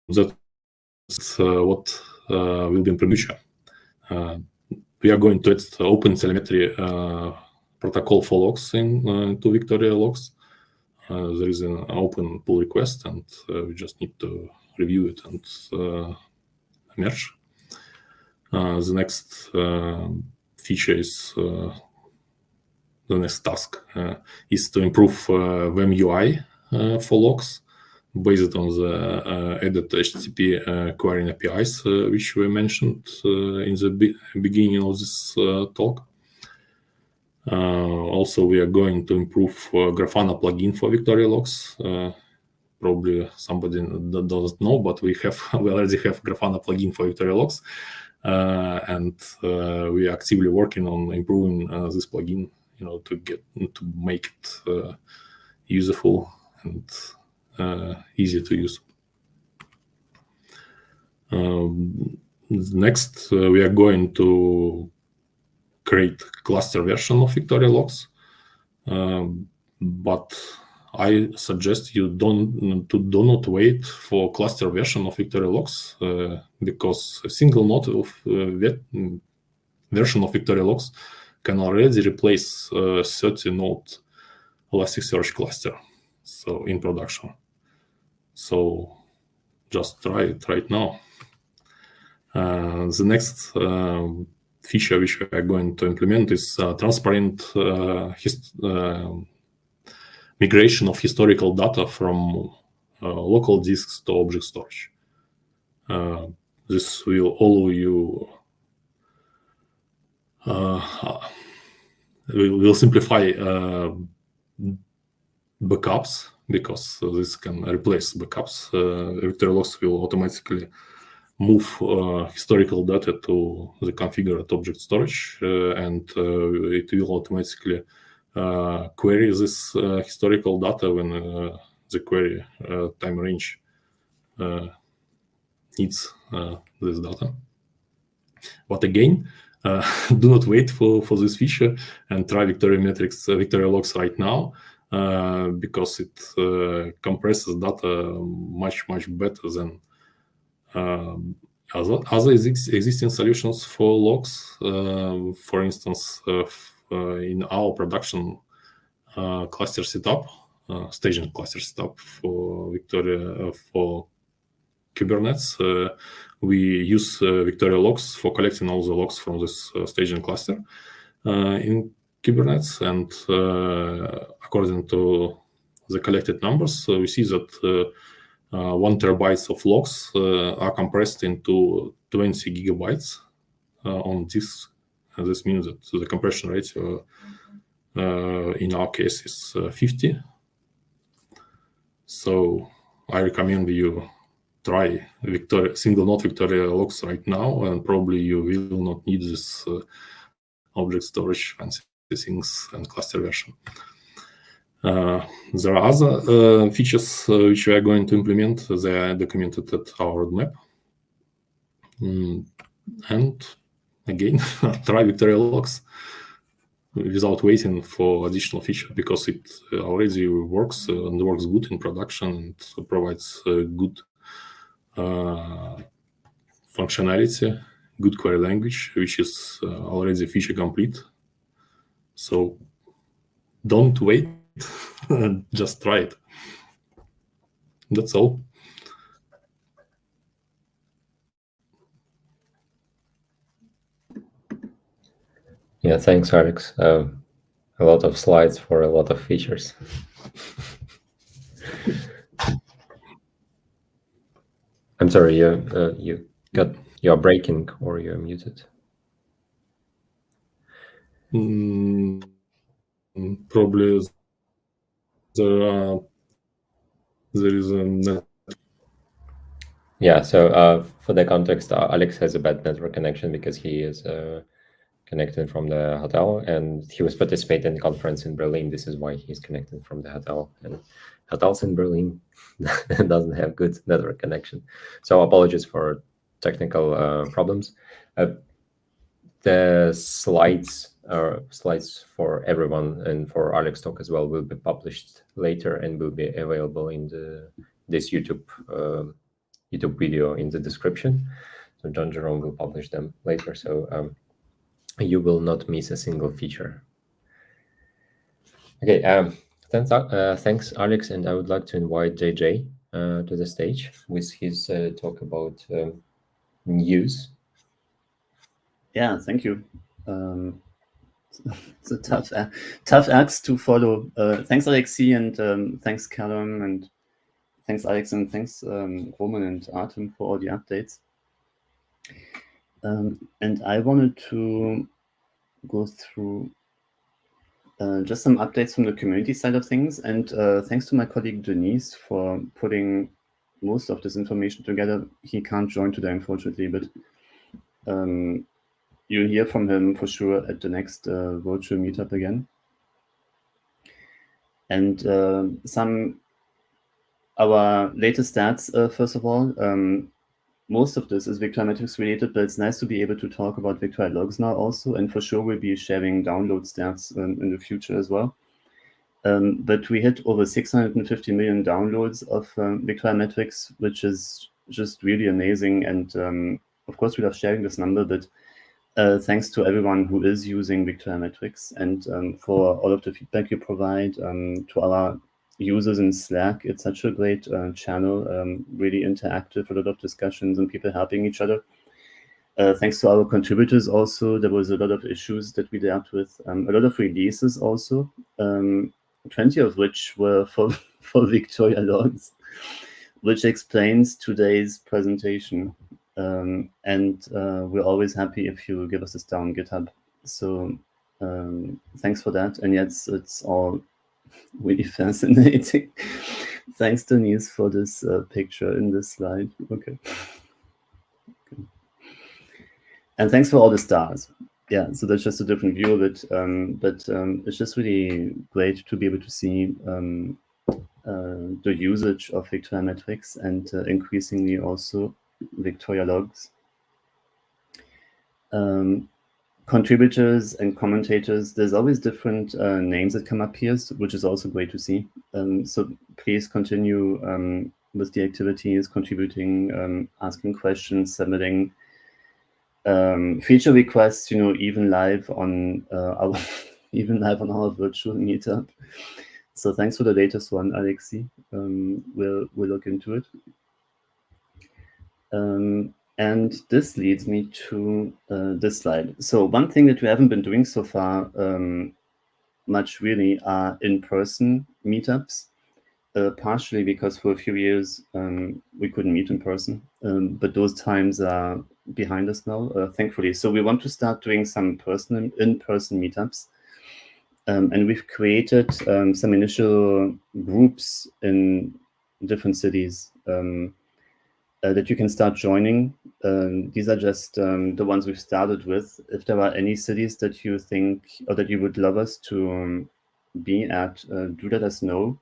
That's what will be in future. We are going to add open telemetry protocol for logs into VictoriaLogs. There is an open pull request, and we just need to review it and merge. The next feature is the next task is to improve VM UI for logs based on the added HTTP querying APIs, which we mentioned in the beginning of this talk. Also, we are going to improve Grafana plugin for VictoriaLogs. Probably somebody doesn't know, but we already have Grafana plugin for VictoriaLogs, and we are actively working on improving this plugin, to make it useful and easy to use. Next, we are going to create cluster version of VictoriaLogs, but I suggest you do not wait for cluster version of VictoriaLogs because a single node of version of VictoriaLogs can already replace 30-node Elasticsearch cluster, so in production. So just try it right now. The next feature which we are going to implement is transparent migration of historical data from local disks to object storage. This will allow you will simplify backups, because this can replace backups. VictoriaLogs will automatically move historical data to the configured object storage, and it will automatically query this historical data when the query time range needs this data. But again, do not wait for this feature and try VictoriaLogs right now, because it compresses data much better than other existing solutions for logs. For instance, in our production cluster setup, staging cluster setup for for Kubernetes, we use VictoriaLogs for collecting all the logs from this staging cluster in Kubernetes, and according to the collected numbers, we see that 1 terabyte of logs are compressed into 20 gigabytes on disk. This means that the compression ratio in our case is 50. So I recommend you try single node VictoriaLogs right now, and probably you will not need this object storage fancy things and cluster version. There are other features which we are going to implement. They are documented at our roadmap. And again, try VictoriaLogs without waiting for additional feature, because it already works and works good in production and provides good functionality, good query language, which is already feature complete. So don't wait, just try it. That's all. Yeah, thanks, Alex. A lot of slides for a lot of features. I'm sorry, you're breaking or you're muted. Probably there is a Yeah, so for the context, Alex has a bad network connection because he is connected from the hotel, and he was participating in the conference in Berlin. This is why he's connected from the hotel, and hotels in Berlin doesn't have good network connection. So apologies for technical problems. The slides for everyone and for Alex talk as well will be published later and will be available in the this YouTube video in the description. So John Jerome will publish them later. So you will not miss a single feature. Okay, thanks, Alex, and I would like to invite JJ to the stage with his talk about news. Yeah, thank you. It's a tough act to follow. Thanks, Alexis, and thanks, Calum, and thanks, Alex, and thanks, Roman and Artem, for all the updates. And I wanted to go through just some updates from the community side of things. And thanks to my colleague Denise for putting most of this information together. He can't join today, unfortunately, but you'll hear from him for sure at the next virtual meetup again. And our latest stats, first of all. Most of this is VictoriaMetrics related, but it's nice to be able to talk about VictoriaLogs now also, and for sure we'll be sharing download stats in the future as well. But we hit over 650 million downloads of VictoriaMetrics, which is just really amazing. And of course, we love sharing this number, but thanks to everyone who is using VictoriaMetrics and for all of the feedback you provide to our users in Slack. It's such a great channel, really interactive, a lot of discussions and people helping each other. Thanks to our contributors also, there was a lot of issues that we dealt with, a lot of releases also, 20 of which were for VictoriaLogs, which explains today's presentation. And we're always happy if you give us a star on GitHub. So thanks for that. And yes, it's all really fascinating. Thanks, Denise, for this picture in this slide. Okay. And thanks for all the stars. Yeah, so that's just a different view of it. But it's just really great to be able to see the usage of VictoriaMetrics and increasingly also VictoriaLogs. Contributors and commentators, there's always different names that come up here, which is also great to see. So please continue with the activities, contributing, asking questions, submitting feature requests, even live on our virtual meetup. So thanks for the latest one, Alexis. We'll look into it. And this leads me to this slide. So one thing that we haven't been doing so far much really are in-person meetups, partially because for a few years we couldn't meet in person, but those times are behind us now, thankfully. So we want to start doing some in-person meetups. And we've created some initial groups in different cities that you can start joining. These are just the ones we've started with. If there are any cities that you think or that you would love us to be at, do let us know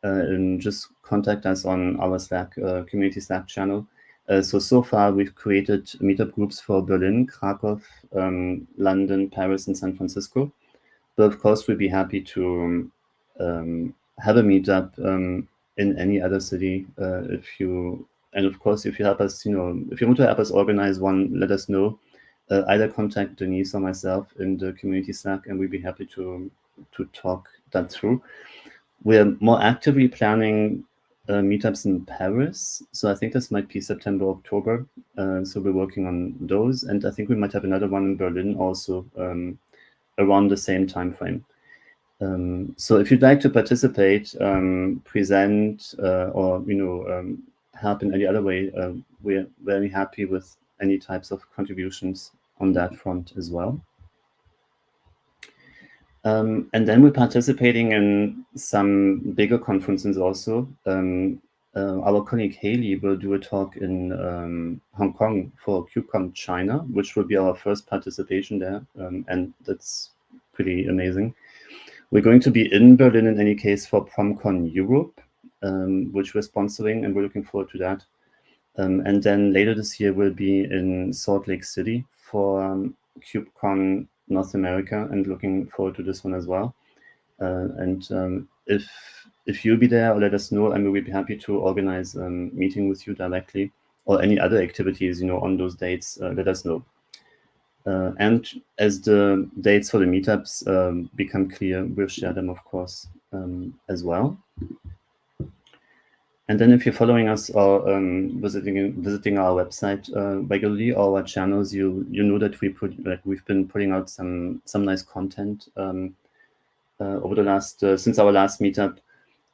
and just contact us on our Slack community Slack channel. So far we've created meetup groups for Berlin, Krakow, London, Paris, and San Francisco. But of course, we'd be happy to have a meetup in any other city and of course, if you help us, if you want to help us organize one, let us know. Either contact Denise or myself in the community Slack, and we'd be happy to talk that through. We're more actively planning meetups in Paris. So I think this might be September, October. So we're working on those. And I think we might have another one in Berlin also around the same time frame. So if you'd like to participate, present, or help in any other way, we're very happy with any types of contributions on that front as well. And then we're participating in some bigger conferences also. Our colleague Haley will do a talk in Hong Kong for KubeCon China, which will be our first participation there, and that's pretty amazing. We're going to be in Berlin in any case for PromCon Europe, which we're sponsoring, and we're looking forward to that. And then later this year we'll be in Salt Lake City for KubeCon North America, and looking forward to this one as well. And if if you'll be there, or let us know, and we'll be happy to organize a meeting with you directly, or any other activities, on those dates. Let us know. And as the dates for the meetups become clear, we'll share them, of course, as well. And then if you're following us or visiting our website regularly, or our channels, you know that we've been putting out some nice content over the last since our last meetup.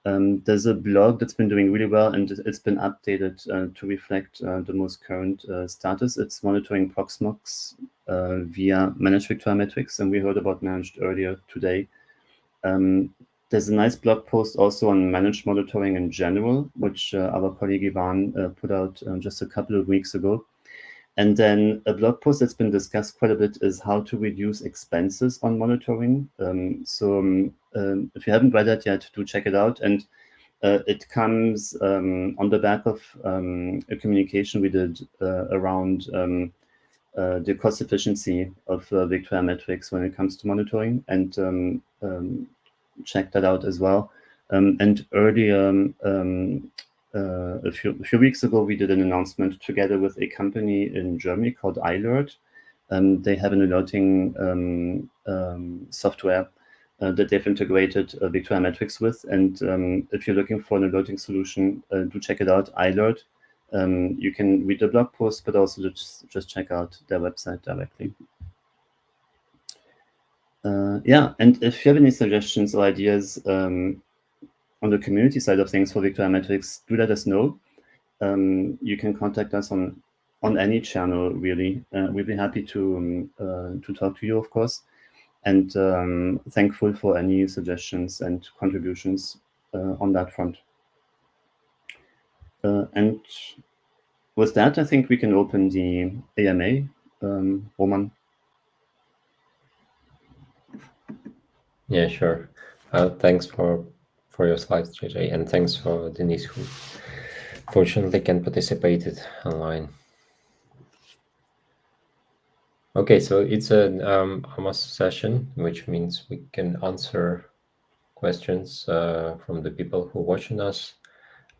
There's a blog that's been doing really well, and it's been updated to reflect the most current status. It's monitoring Proxmox via managed VictoriaMetrics, and we heard about managed earlier today. There's a nice blog post also on managed monitoring in general, which our colleague Ivan put out just a couple of weeks ago. And then a blog post that's been discussed quite a bit is how to reduce expenses on monitoring. So if you haven't read that yet, do check it out. And it comes on the back of a communication we did around the cost efficiency of VictoriaMetrics when it comes to monitoring, and check that out as well. And earlier, a few weeks ago, we did an announcement together with a company in Germany called vmalert. They have an alerting software that they've integrated VictoriaMetrics with. And if you're looking for an alerting solution, do check it out, vmalert. You can read the blog post, but also just check out their website directly. Yeah, and if you have any suggestions or ideas on the community side of things for VictoriaMetrics, do let us know. You can contact us on any channel, really. We'll be happy to talk to you, of course, and thankful for any suggestions and contributions on that front. And with that, I think we can open the AMA. Roman. Yeah, sure. Thanks for your slides, JJ, and thanks for Denise, who fortunately can participate online. Okay, so it's an AMAS session, which means we can answer questions from the people who are watching us.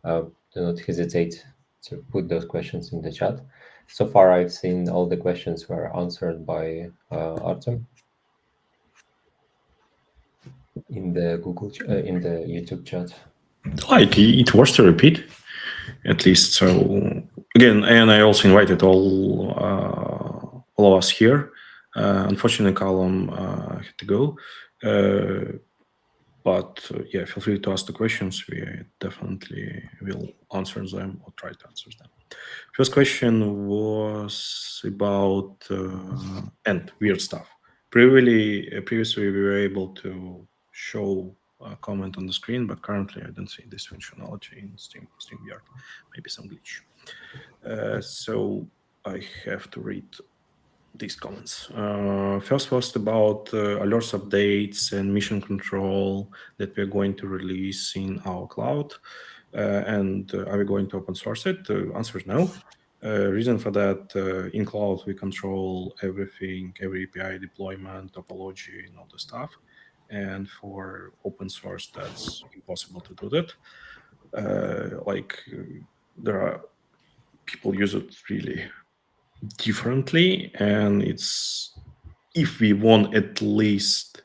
Do not hesitate to put those questions in the chat. So far, I've seen all the questions were answered by Artem in the in the YouTube chat. It was to repeat, at least. So again, and I also invited all of us here. Unfortunately, Calum had to go. But yeah, feel free to ask the questions. We definitely will answer them or try to answer them. First question was about and weird stuff. Previously, we were able to show a comment on the screen, but currently I don't see this functionality in StreamYard. Maybe some glitch. So I have to read these comments. First was about alerts, updates, and mission control that we're going to release in our cloud. And are we going to open source it? The answer is no. Reason for that, in cloud, we control everything, every API deployment, topology, and all the stuff. And for open source, that's impossible to do that. There are people use it really differently, and it's, if we want at least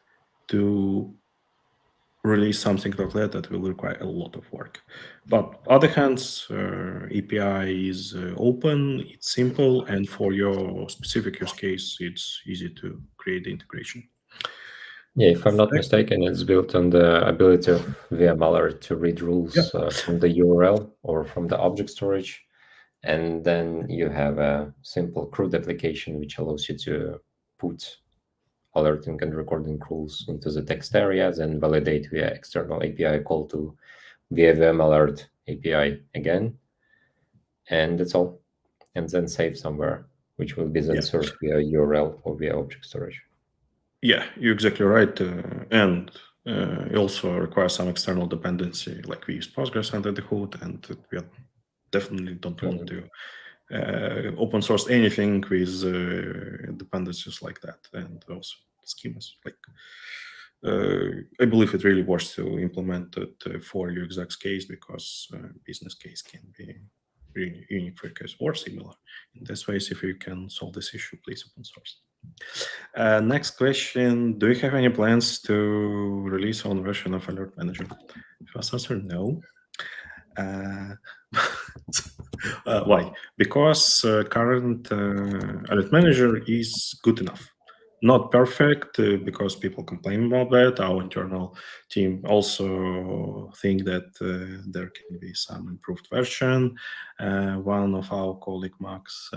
to release something like that will require a lot of work. But other hand, API is open, it's simple, and for your specific use case, it's easy to create the integration. Yeah, if I'm not mistaken, it's built on the ability of vmauth to read rules from the URL or from the object storage. And then you have a simple CRUD application, which allows you to put alerting and recording rules into the text areas and validate via external API call to via vmalert API again. And that's all. And then save somewhere, which will be then served via URL or via object storage. Yeah, you're exactly right. And it also requires some external dependency, like we use Postgres under the hood, and we definitely don't want to open source anything with dependencies like that, and also schemas. Like I believe it really works to implement it for your exact case, because business case can be really unique for your case or similar. In this way, if you can solve this issue, please open source. Next question: do you have any plans to release own version of Alert Manager? First answer: no. Why? Because current Alert Manager is good enough. Not perfect, because people complain about that. Our internal team also think that there can be some improved version. One of our colleague, Max,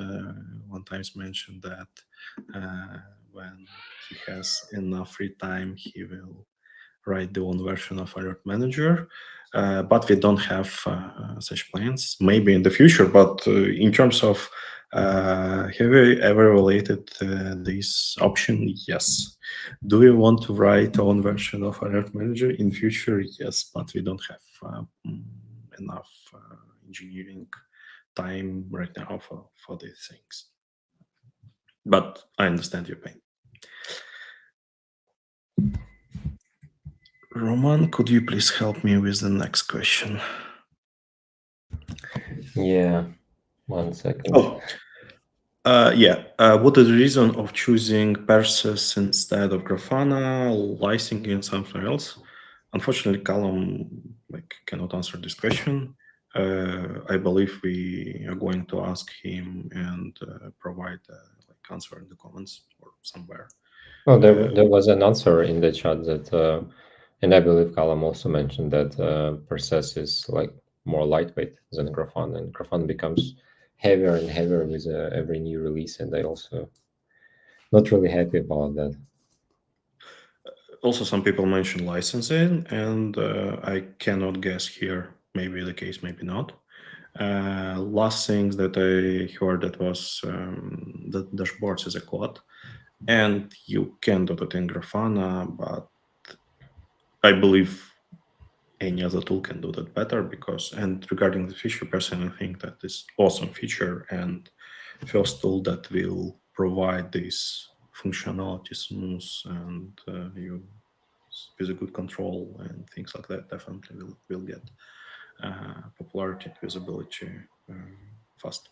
one time mentioned that when he has enough free time, he will write the own version of Alert Manager. But we don't have such plans. Maybe in the future, but in terms of have we ever evaluated this option? Yes. Do we want to write our own version of Alert Manager in future? Yes, but we don't have enough engineering time right now for these things. But I understand your pain. Roman, could you please help me with the next question? Yeah, 1 second. Oh, what is the reason of choosing Persis instead of Grafana, licensing and something else? Unfortunately, Calum cannot answer this question. I believe we are going to ask him and provide answer in the comments or somewhere. Well, there was an answer in the chat that, and I believe Calum also mentioned that Persis is more lightweight than Grafana, and Grafana becomes heavier and heavier with every new release, and I also not really happy about that. Also, some people mention licensing, and I cannot guess here. Maybe the case, maybe not. Last things that I heard that was that dashboards is a quad, and you can do that in Grafana, but I believe any other tool can do that better, because, and regarding the feature person, I think that is awesome feature and first tool that will provide this functionality smooth and you with a good control and things like that definitely will get popularity and visibility fast.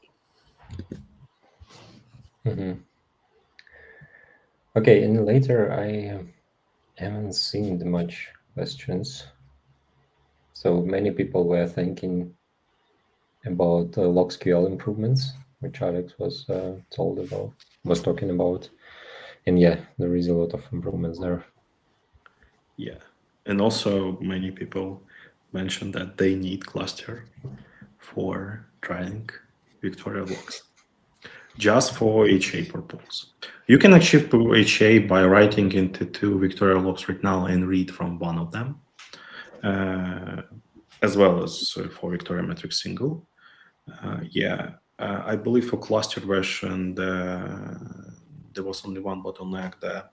Okay, and later I haven't seen much questions. So many people were thinking about LogsQL improvements, which Alex was talking about. And yeah, there is a lot of improvements there. Yeah, and also many people mentioned that they need cluster for trying VictoriaLogs, just for HA purpose. You can achieve HA by writing into 2 VictoriaLogs right now and read from one of them, as well as for VictoriaMetrics single. I believe for cluster version, there was only one bottleneck, the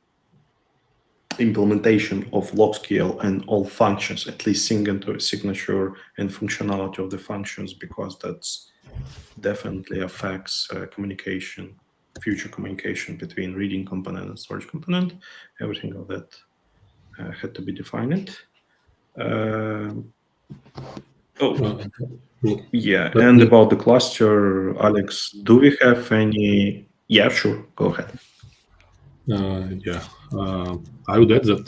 implementation of LogsQL and all functions, at least signature and functionality of the functions, because that's definitely affects communication, future communication between reading component and storage component. Everything of that had to be defined. And about the cluster, Alex, do we have any? Yeah, sure, go ahead. I would add that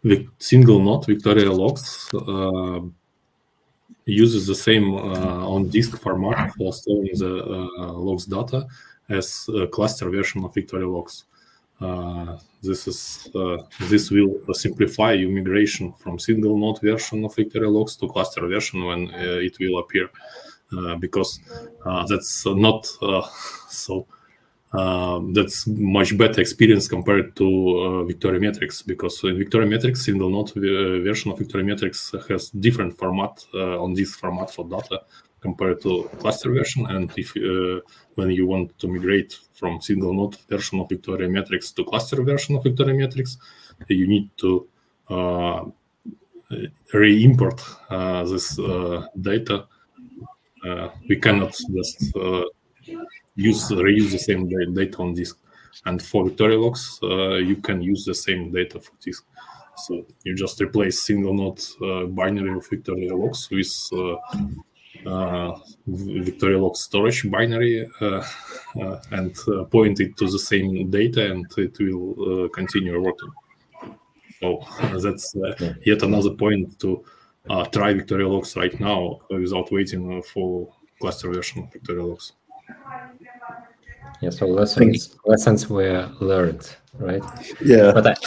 the single node VictoriaLogs uses the same on-disk format for storing the logs data as a cluster version of VictoriaLogs. This will simplify your migration from single node version of VictoriaLogs to cluster version when it will appear, because that's not so. That's much better experience compared to VictoriaMetrics, because in VictoriaMetrics, single node version of VictoriaMetrics has different format on this format for data compared to cluster version. And if when you want to migrate from single node version of VictoriaMetrics to cluster version of VictoriaMetrics, you need to re-import this data. We cannot just reuse the same data on disk. And for VictoriaLogs, you can use the same data for this. So you just replace single node binary of VictoriaLogs with VictoriaLogs storage binary and point it to the same data, and it will continue working. So that's yet another point to try VictoriaLogs right now without waiting for cluster version of VictoriaLogs. Yeah, so lessons were learned, right? Yeah. But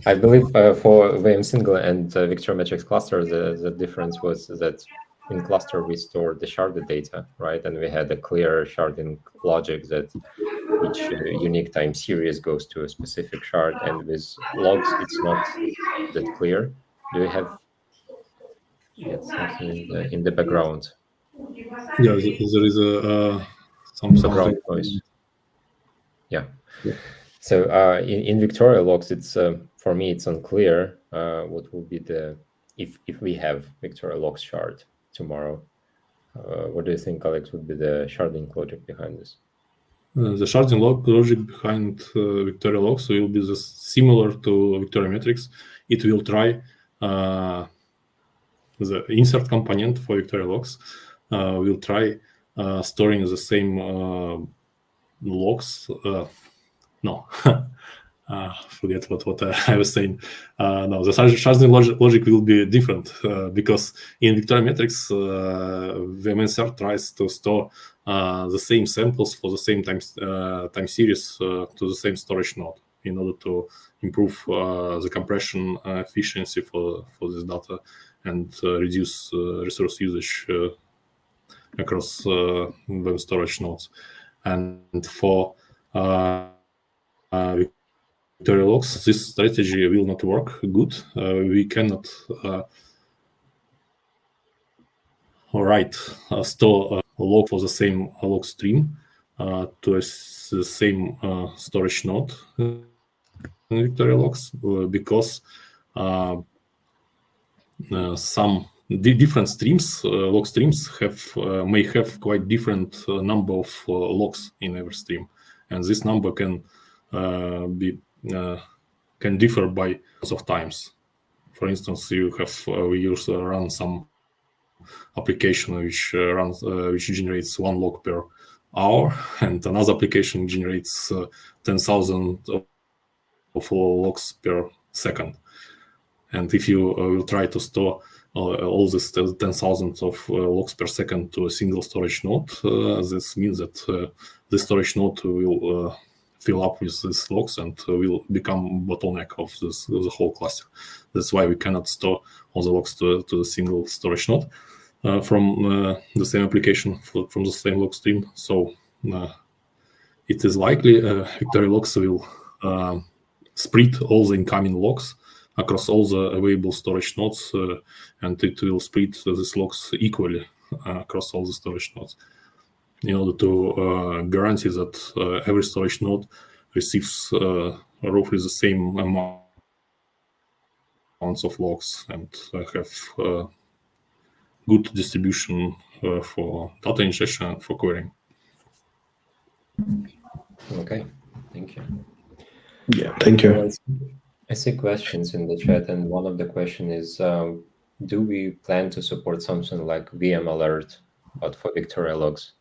I believe for VM single and VictoriaMetrics cluster, the difference was that in cluster we stored the sharded data, right? And we had a clear sharding logic that each unique time series goes to a specific shard. And with logs, it's not that clear. Do you have something in the background? Yeah, there is some background noise. Yeah. So in VictoriaLogs, it's for me it's unclear what will be the if we have VictoriaLogs shard tomorrow. What do you think, Alex, would be the sharding logic behind this? The sharding logic behind VictoriaLogs will be similar to VictoriaMetrics. It will try the insert component for VictoriaLogs. Will try storing the same logs. No, forget what I was saying. No, the sharding logic will be different because in VictoriaMetrics, vmauth tries to store the same samples for the same time series to the same storage node in order to improve the compression efficiency for this data and reduce resource usage across VM storage nodes. And for VictoriaLogs, this strategy will not work good. We cannot store a log for the same log stream to the same storage node in VictoriaLogs because some different streams, log streams, may have quite different number of logs in every stream, and this number can differ by lots of times. For instance, we run some application which generates 1 log per hour, and another application generates 10,000 of logs per second. And if you will try to store all this 10,000 of logs per second to a single storage node, this means that the storage node will fill up with these logs and will become bottleneck of the whole cluster. That's why we cannot store all the logs to the single storage node from the same application from the same log stream. So it is likely VictoriaLogs will split all the incoming logs across all the available storage nodes, and it will split these logs equally across all the storage nodes in order to guarantee that every storage node receives roughly the same amounts of logs and have good distribution for data ingestion and for querying. Okay, thank you. Yeah, thank you. I see questions in the chat, and one of the question is, do we plan to support something like vmalert, but for VictoriaLogs?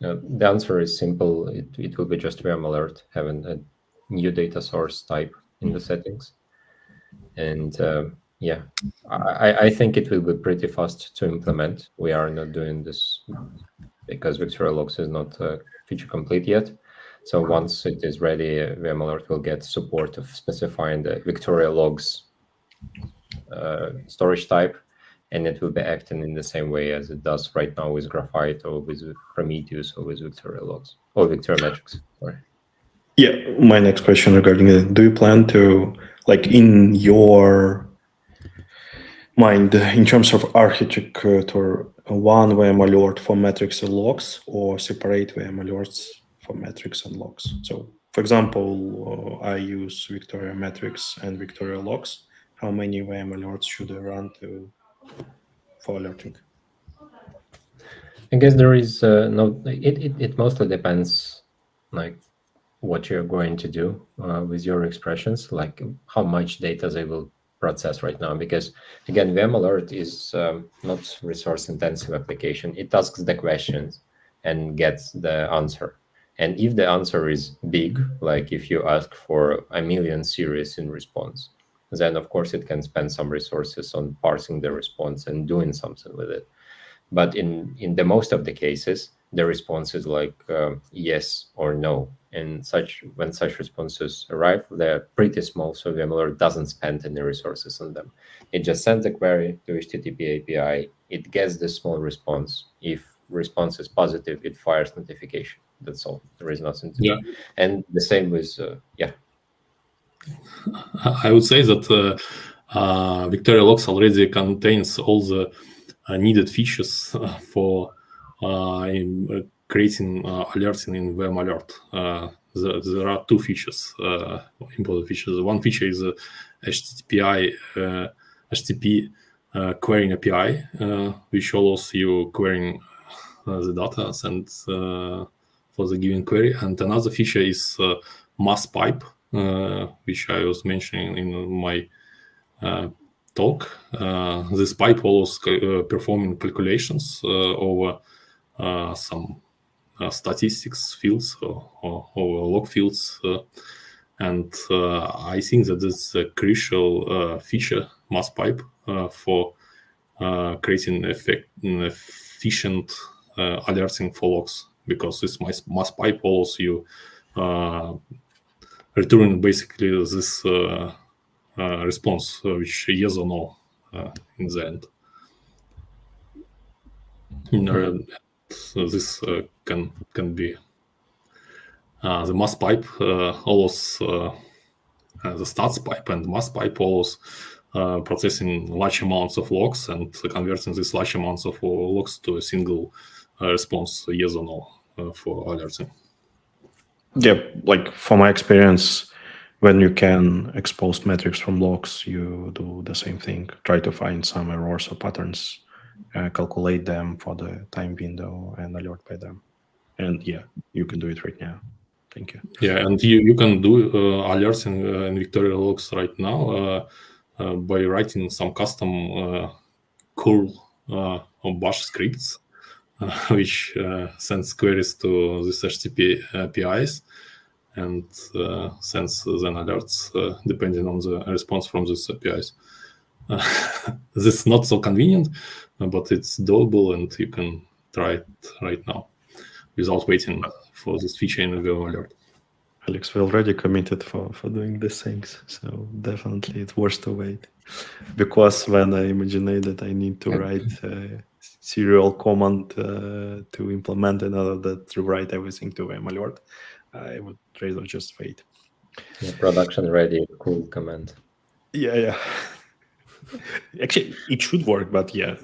The answer is simple. It will be just vmalert, having a new data source type in the settings. And yeah, I think it will be pretty fast to implement. We are not doing this because VictoriaLogs is not feature complete yet. So once it is ready, vmalert will get support of specifying the VictoriaLogs storage type, and it will be acting in the same way as it does right now with Graphite or with Prometheus or with VictoriaLogs or VictoriaMetrics. Sorry. Yeah, my next question regarding it, do you plan to, like in your mind, in terms of architecture, one vmalert for metrics and logs, or separate vmalerts for metrics and logs? So, for example, I use VictoriaMetrics and VictoriaLogs. How many vmalerts should I run for alerting? I guess there is no. It mostly depends, like what you're going to do with your expressions, like how much data they will process right now. Because again, vmalert is not resource-intensive application. It asks the questions and gets the answer. And if the answer is big, like if you ask for 1 million series in response, then of course it can spend some resources on parsing the response and doing something with it. But in the most of the cases, the response is like yes or no. And when such responses arrive, they're pretty small, so vmalert doesn't spend any resources on them. It just sends a query to HTTP API. It gets the small response. If response is positive, it fires notification. That's all. There is nothing to do. And the same with I would say that VictoriaLogs already contains all the needed features for creating alerting in vmalert. There are two features, important features. One feature is HTTP querying API, which allows you querying the data sent for the given query. And another feature is mass pipe, which I was mentioning in my talk. This pipe allows performing calculations over some statistics fields or log fields. And I think that this is a crucial feature, mass pipe, for creating efficient alerting for logs, because this mass pipe allows you return basically this response, which yes or no in the end. So this can be the mass pipe allows the stats pipe, and mass pipe allows processing large amounts of logs and converting these large amounts of logs to a single response, yes or no, for alerting. Yeah, like from my experience, when you can expose metrics from logs, you do the same thing. Try to find some errors or patterns, calculate them for the time window, and alert by them. And yeah, you can do it right now. Thank you. Yeah, and you can do alerts in VictoriaLogs right now by writing some custom curl or bash scripts, which sends queries to these HTTP APIs and sends then alerts depending on the response from these APIs. This is not so convenient, but it's doable, and you can try it right now without waiting for this feature in vmalert. Alex, we already committed for doing these things, so definitely it's worth to wait. Because when I imagine that I need to write a serial command to implement another that rewrite everything to vmalert, I would rather just wait. Yeah, production ready, cool command. Yeah. Actually, it should work, but yeah,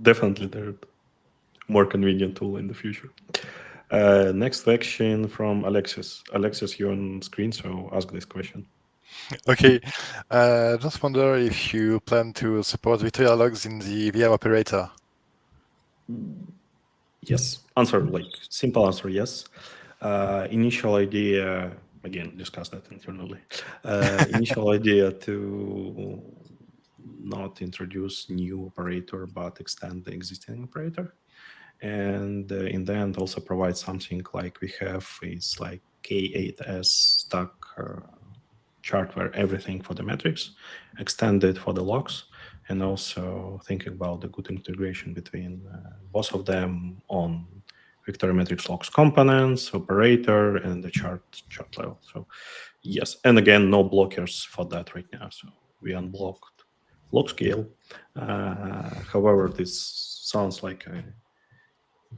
definitely there's more convenient tool in the future. Next question from Alexis. Alexis, you're on screen, so ask this question. Okay, just wonder if you plan to support VictoriaLogs in the VM operator. Yes. Simple answer, yes. Initial idea, again, discuss that internally. Initial idea to not introduce new operator, but extend the existing operator. And in the end, also provide something like we have is like K8s stack chart where everything for the metrics, extended for the logs, and also thinking about the good integration between both of them on VictoriaMetrics logs components, operator, and the chart level. So yes, and again, no blockers for that right now. So we unblocked log scale. However, this sounds like a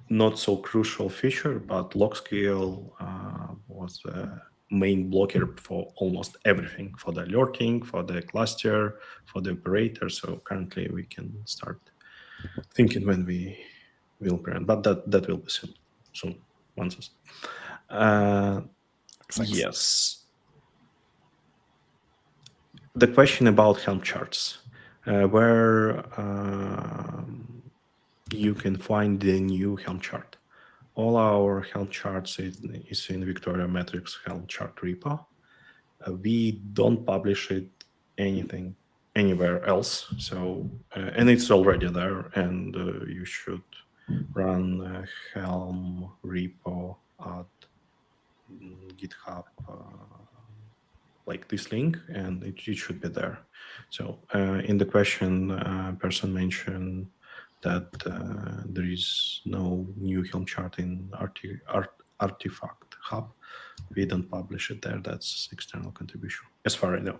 not so crucial feature, but log scale was the main blocker for almost everything, for the alerting, for the cluster, for the operator. So currently we can start thinking when we will print, but that will be soon. Once. Yes. The question about Helm charts, where you can find the new Helm chart. all our Helm charts is in VictoriaMetrics Helm chart repo. We don't publish it anywhere else. So and it's already there, and you should run Helm repo at GitHub, like this link, and it should be there. So in the question, person mentioned that there is no new Helm chart in Artifact Hub. We don't publish it there. That's external contribution, as far as I know.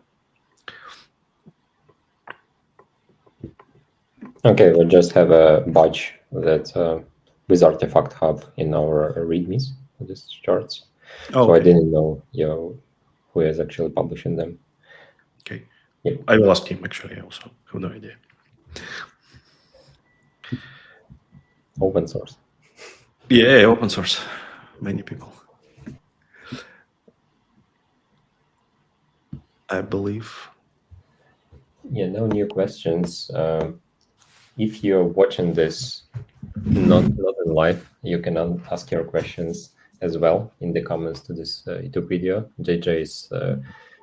Okay, we just have a badge that with Artifact Hub in our READMEs for these charts. Oh, so I didn't know who is actually publishing them. Okay. Yep. I will ask him, actually. I also have no idea. Open source. Yeah, open source. Many people. I believe. Yeah, no new questions. If you're watching this not in live, you can ask your questions as well in the comments to this YouTube video. JJ is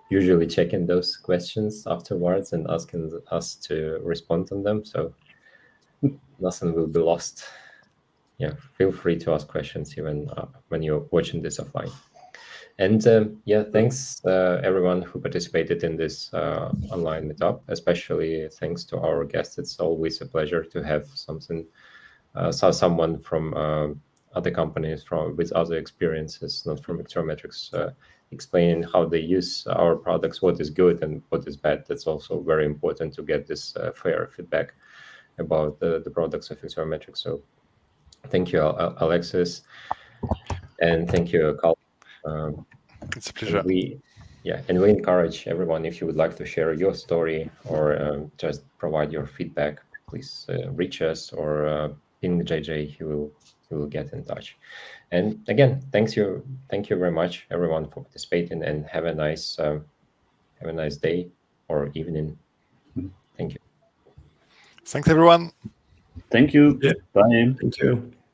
usually checking those questions afterwards and asking us to respond on them, so nothing will be lost. Yeah, feel free to ask questions even when you're watching this offline. And yeah, thanks everyone who participated in this online meetup, especially thanks to our guests. It's always a pleasure to have someone from other companies with other experiences, not from VictoriaMetrics, explaining how they use our products, what is good and what is bad. That's also very important to get this fair feedback about the products of VictoriaMetrics. So thank you, Alexis, and thank you, Calum. It's a pleasure. And we encourage everyone, if you would like to share your story or just provide your feedback, please reach us or ping JJ. He will get in touch. And again, thank you very much, everyone, for participating, and have a nice day or evening. Thank you. Thanks, everyone. Thank you. Yeah. Bye. Thank you.